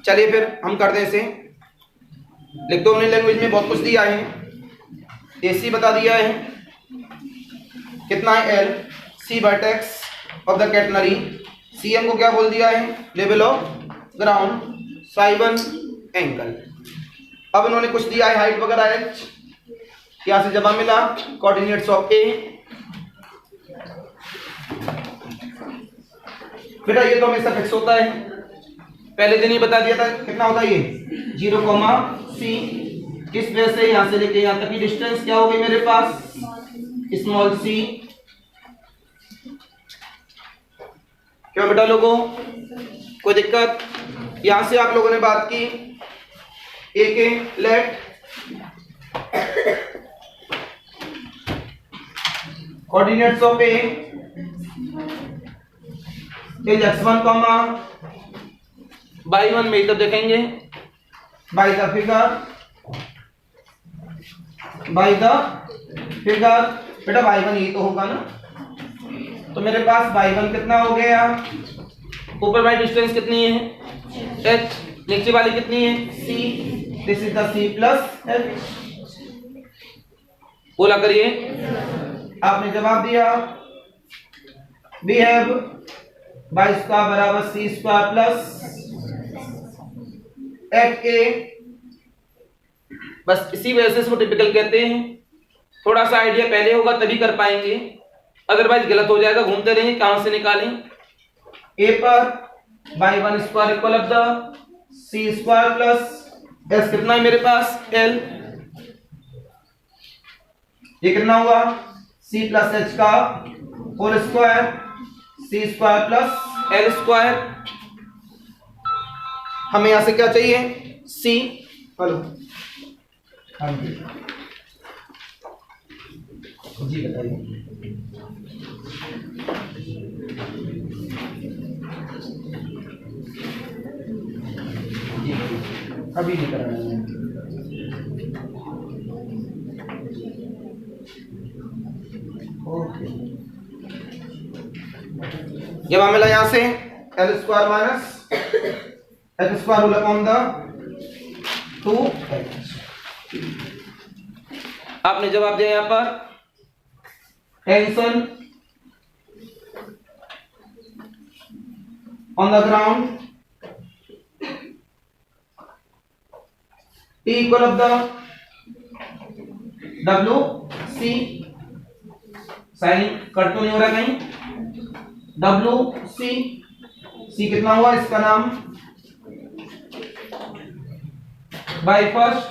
चलिए फिर हम कर दें इसे, लिख दो। हमने लैंग्वेज में बहुत कुछ दिया है, AC बता दिया है कितना है L, C vertex of the catenary, CM को क्या बोल दिया है, लेवल ऑफ ग्राउंड, साइबन एंगल। अब इन्होंने कुछ दिया है हाइट वगैरह H, यहां से जवाब मिला कोऑर्डिनेट्स ऑफ A। बेटा ये तो हमेशा फिक्स होता है, पहले दिन ही बता दिया था कितना होता है ये 0,C। इस वजह से यहां से लेके यहां तक की डिस्टेंस क्या हो गई मेरे पास, स्मॉल c। क्यों बेटा लोगों, कोई दिक्कत? यहां से आप लोगों ने बात की A के let coordinates of A is x1, y1 में तब देखेंगे बाय द फिगर, बेटा y1 यही तो होगा ना। तो मेरे पास y1 कितना हो गया, ऊपर वाली डिस्टेंस कितनी है h, नीचे वाली कितनी है c, this is the c plus h। बोला करिए, आपने जवाब दिया वी हैव y स्क्वायर बराबर c स्क्वायर प्लस एट ए। बस इसी वजह से इसको टिपिकल कहते हैं। थोड़ा सा आइडिया पहले होगा तभी कर पाएंगे, अदरवाइज गलत हो जाएगा, घूमते रहेंगे कहां से निकालें। ए पर y1 square equal of the c square plus s कितना है मेरे पास l, ये कितना हुआ c प्लस h का whole square, c square plus l square. हमें यहां से क्या चाहिए c। हेलो जी बताइए। अभी नहीं कराना है। ओके, जब हमें मिला यहां से L square minus H square whole upon the 2h। आपने जवाब दिया यहां पर tension on the ground T equal of the W C, sign cut तो नहीं हो रहा कहीं, W C कितना हुआ इसका नाम बाय फर्स्ट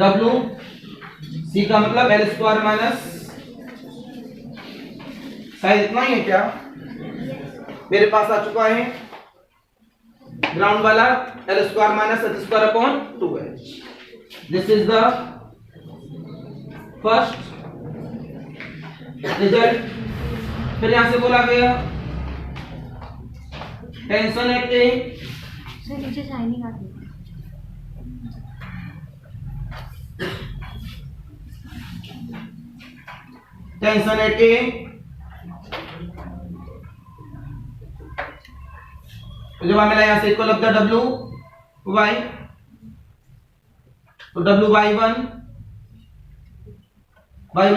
W C का मतलब L स्क्वायर माइनस, साइज इतना ही है क्या मेरे पास आ चुका है ग्राउंड वाला L square minus H square upon 2h। This is the first result. फिर यहां से बोला गया टेंशन एट ए, सर नीचे शाइनिंग आती है। टेंशन एट ए तो जब हमें यहां से equal of the W Y, तो W Y1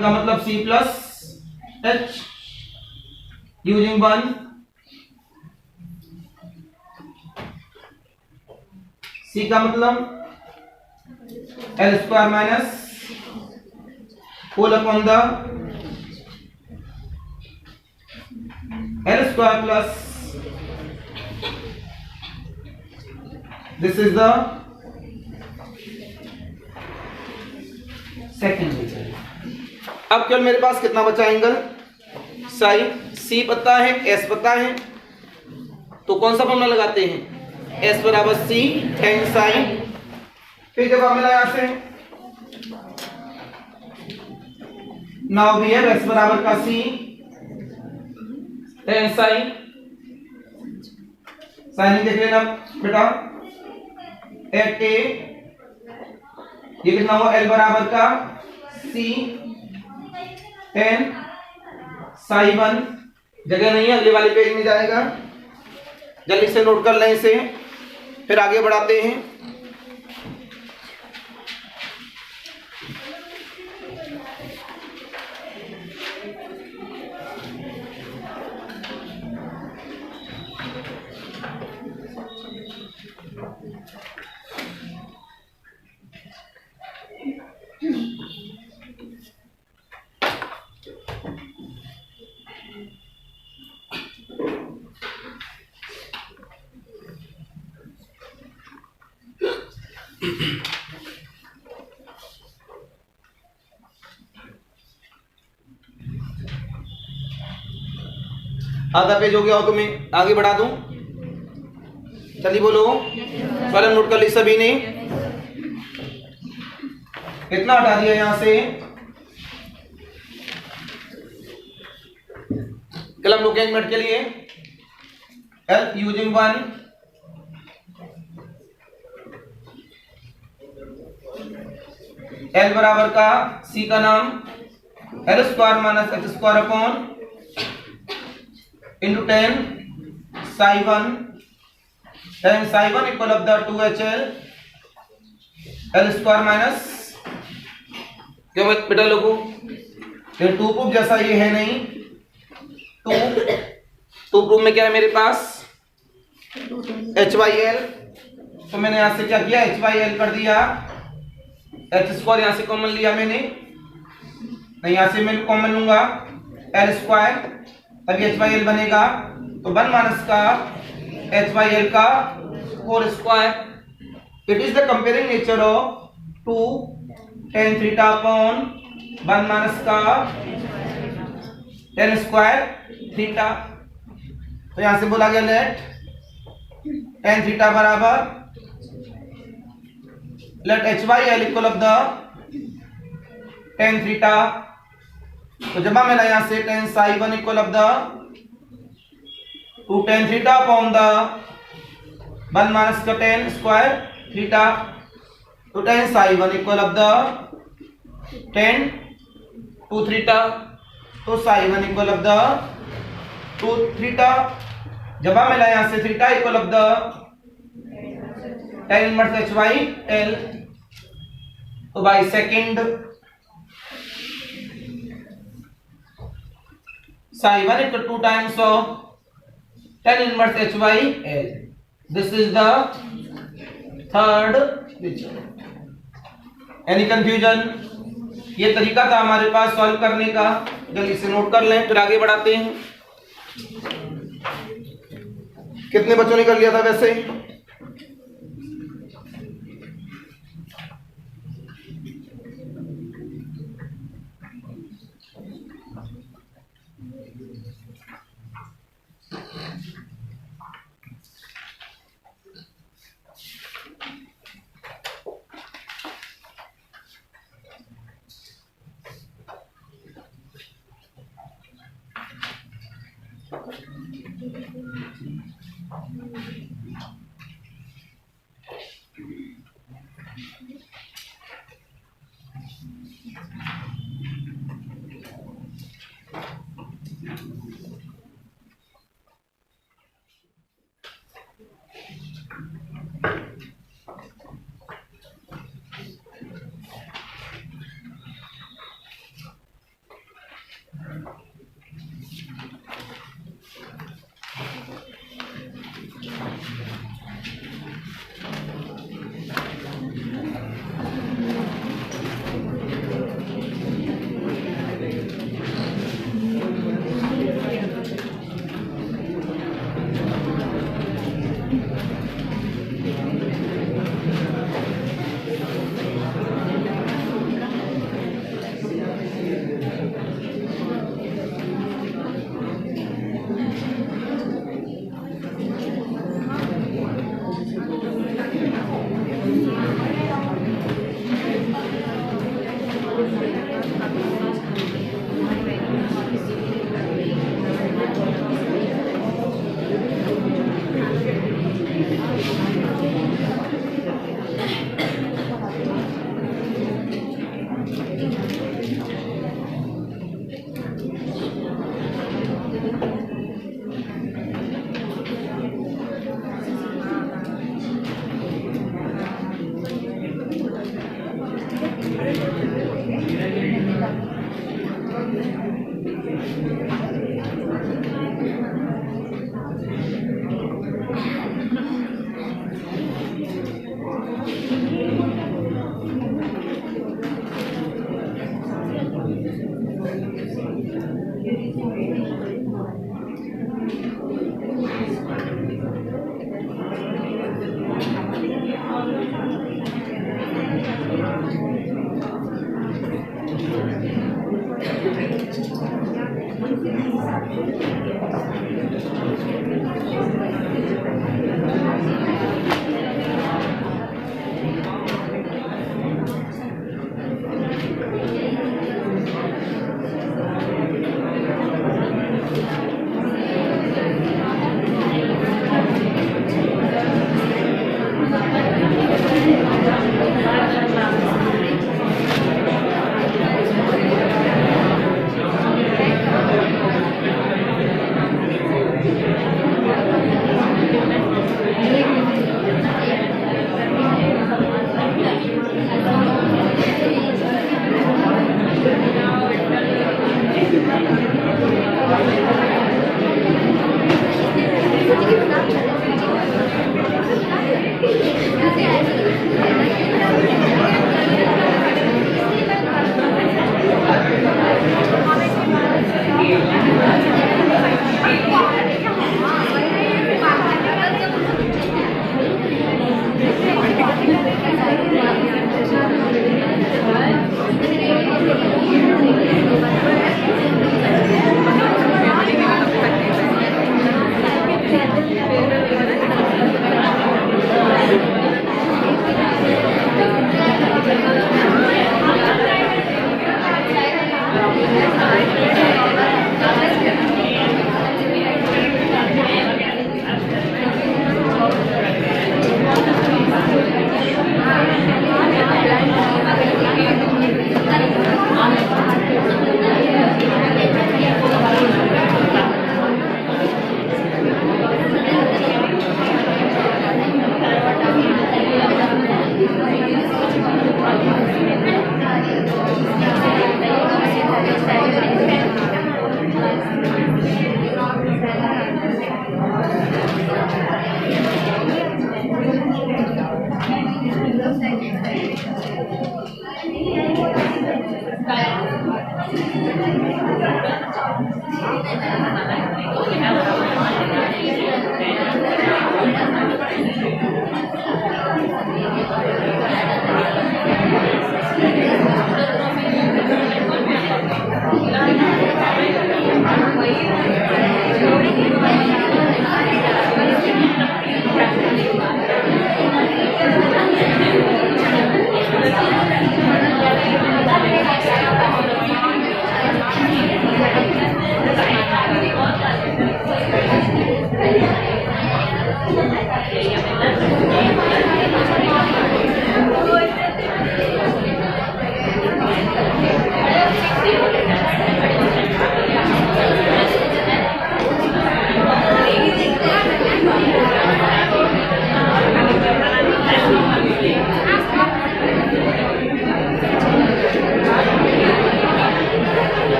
का मतलब C plus H using 1, C का मतलब L square minus whole upon the L square plus, this is the second result. अब केवल मेरे पास कितना बचा एंगल साइन, C पता है S पता है, तो कौन सा फॉर्मूला लगाते हैं S बराबर C tan साइन। फिर जब हमें यहां से नाउ भी है S बराबर का C tan साइन, साइन देख लेना बेटा एट ए, ये कितना हुआ L बराबर का C 10 साई 1 जगह नहीं है, अगले वाले पेज में जाएगा, जल्दी से नोट कर लें इसे, फिर आगे बढ़ाते हैं। आधा पेज हो गया हो तो मैं आगे बढ़ा दूं, जल्दी बोलो। कलम नोट कर ली सभी ने, कितना हटा दिया यहां से, कलम रोके 1 मिनट के लिए। हेल्प यूजिंग 1, एल बराबर का सी का नाम L square minus H square upon into 10 Sai 1, 10 Sai 1 equal of the 2HL L square minus, क्यों बेटा लोगों, ये 2 प्रूफ जैसा ये है नहीं, 2 प्रूफ में क्या है मेरे पास HYL, तो मैंने यहां से क्या किया HYL कर दिया, एच स्क्वायर यहां से कॉमन लिया मैंने, नहीं यहां से मैं कॉमन लूंगा एल स्क्वायर, तभी HYL बनेगा, तो 1 माइनस का HYL का whole square. It is the comparing nature of 2 tan theta upon 1 minus का tan स्क्वायर थीटा, तो यहां से बोला गया लेट tan थीटा बराबर let HYL equal of the tan theta, तो जब मैं यहां से tan psi 1 equal of the 2 tan theta upon the 1 minus का tan स्क्वायर थीटा, तो tan psi 1 equal of the tan 2 theta, तो Sai 1 equal of the 2 theta, जब मैं यहां से theta equal of the tan inverse HYL, तो by second Sai 1 equal 2 times of tan inverse HYL, this is the third picture. Any confusion? ये तरीका था हमारे पास सॉल्व करने का, जल्दी से नोट कर लें, फिर आगे बढ़ाते हैं। कितने बच्चों ने कर लिया था वैसे?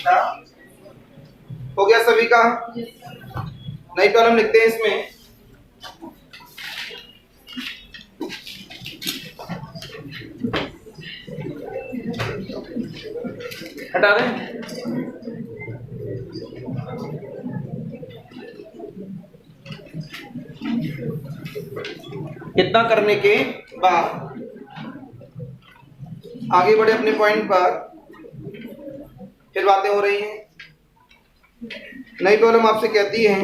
बेटा, हो गया सभी का? नई कॉलम लिखते हैं इसमें। हटा दें। इतना करने के बाद आगे बढ़े अपने पॉइंट पर। फिर बातें हो रही हैं। नई कॉलम आपसे कहती है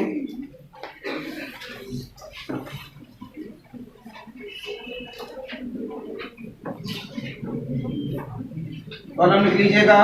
कॉलम लिख लीजिएगा।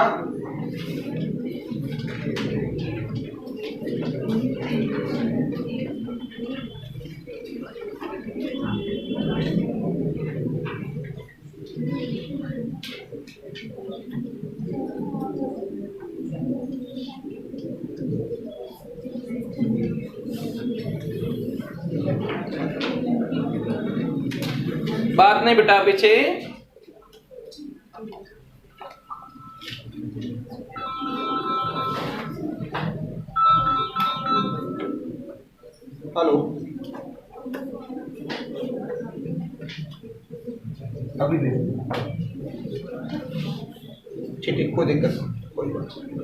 बात नहीं बेटा, पीछे हेलो, अभी भी ठीक है, कोई दिक्कत नहीं, कोई बात नहीं।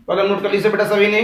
कॉलम नोट कर लीजिए बेटा सभी ने।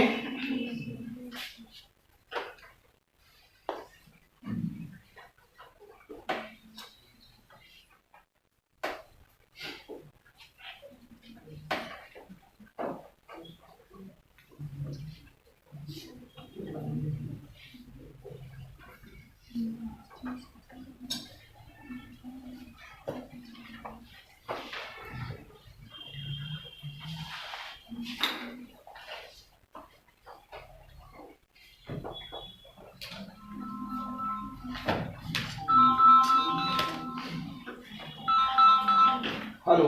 हेलो,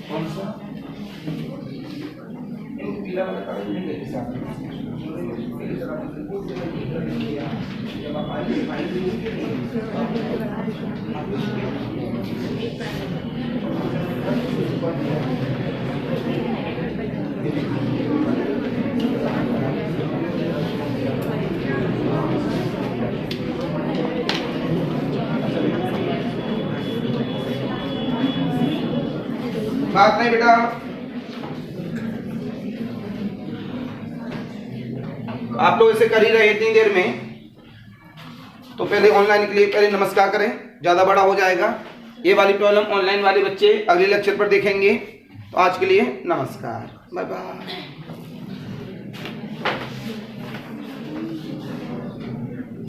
कौन सा? पीला वाला कागज नहीं लेते साथ में। जब आप आएंगे बात नहीं बेटा, आप लोग इसे कर ही रहे इतनी देर में, तो पहले ऑनलाइन के लिए पहले नमस्कार करें, ज़्यादा बड़ा हो जाएगा। ये वाली प्रॉब्लम ऑनलाइन वाले बच्चे अगले लेक्चर पर देखेंगे। तो आज के लिए नमस्कार, बाय बाय।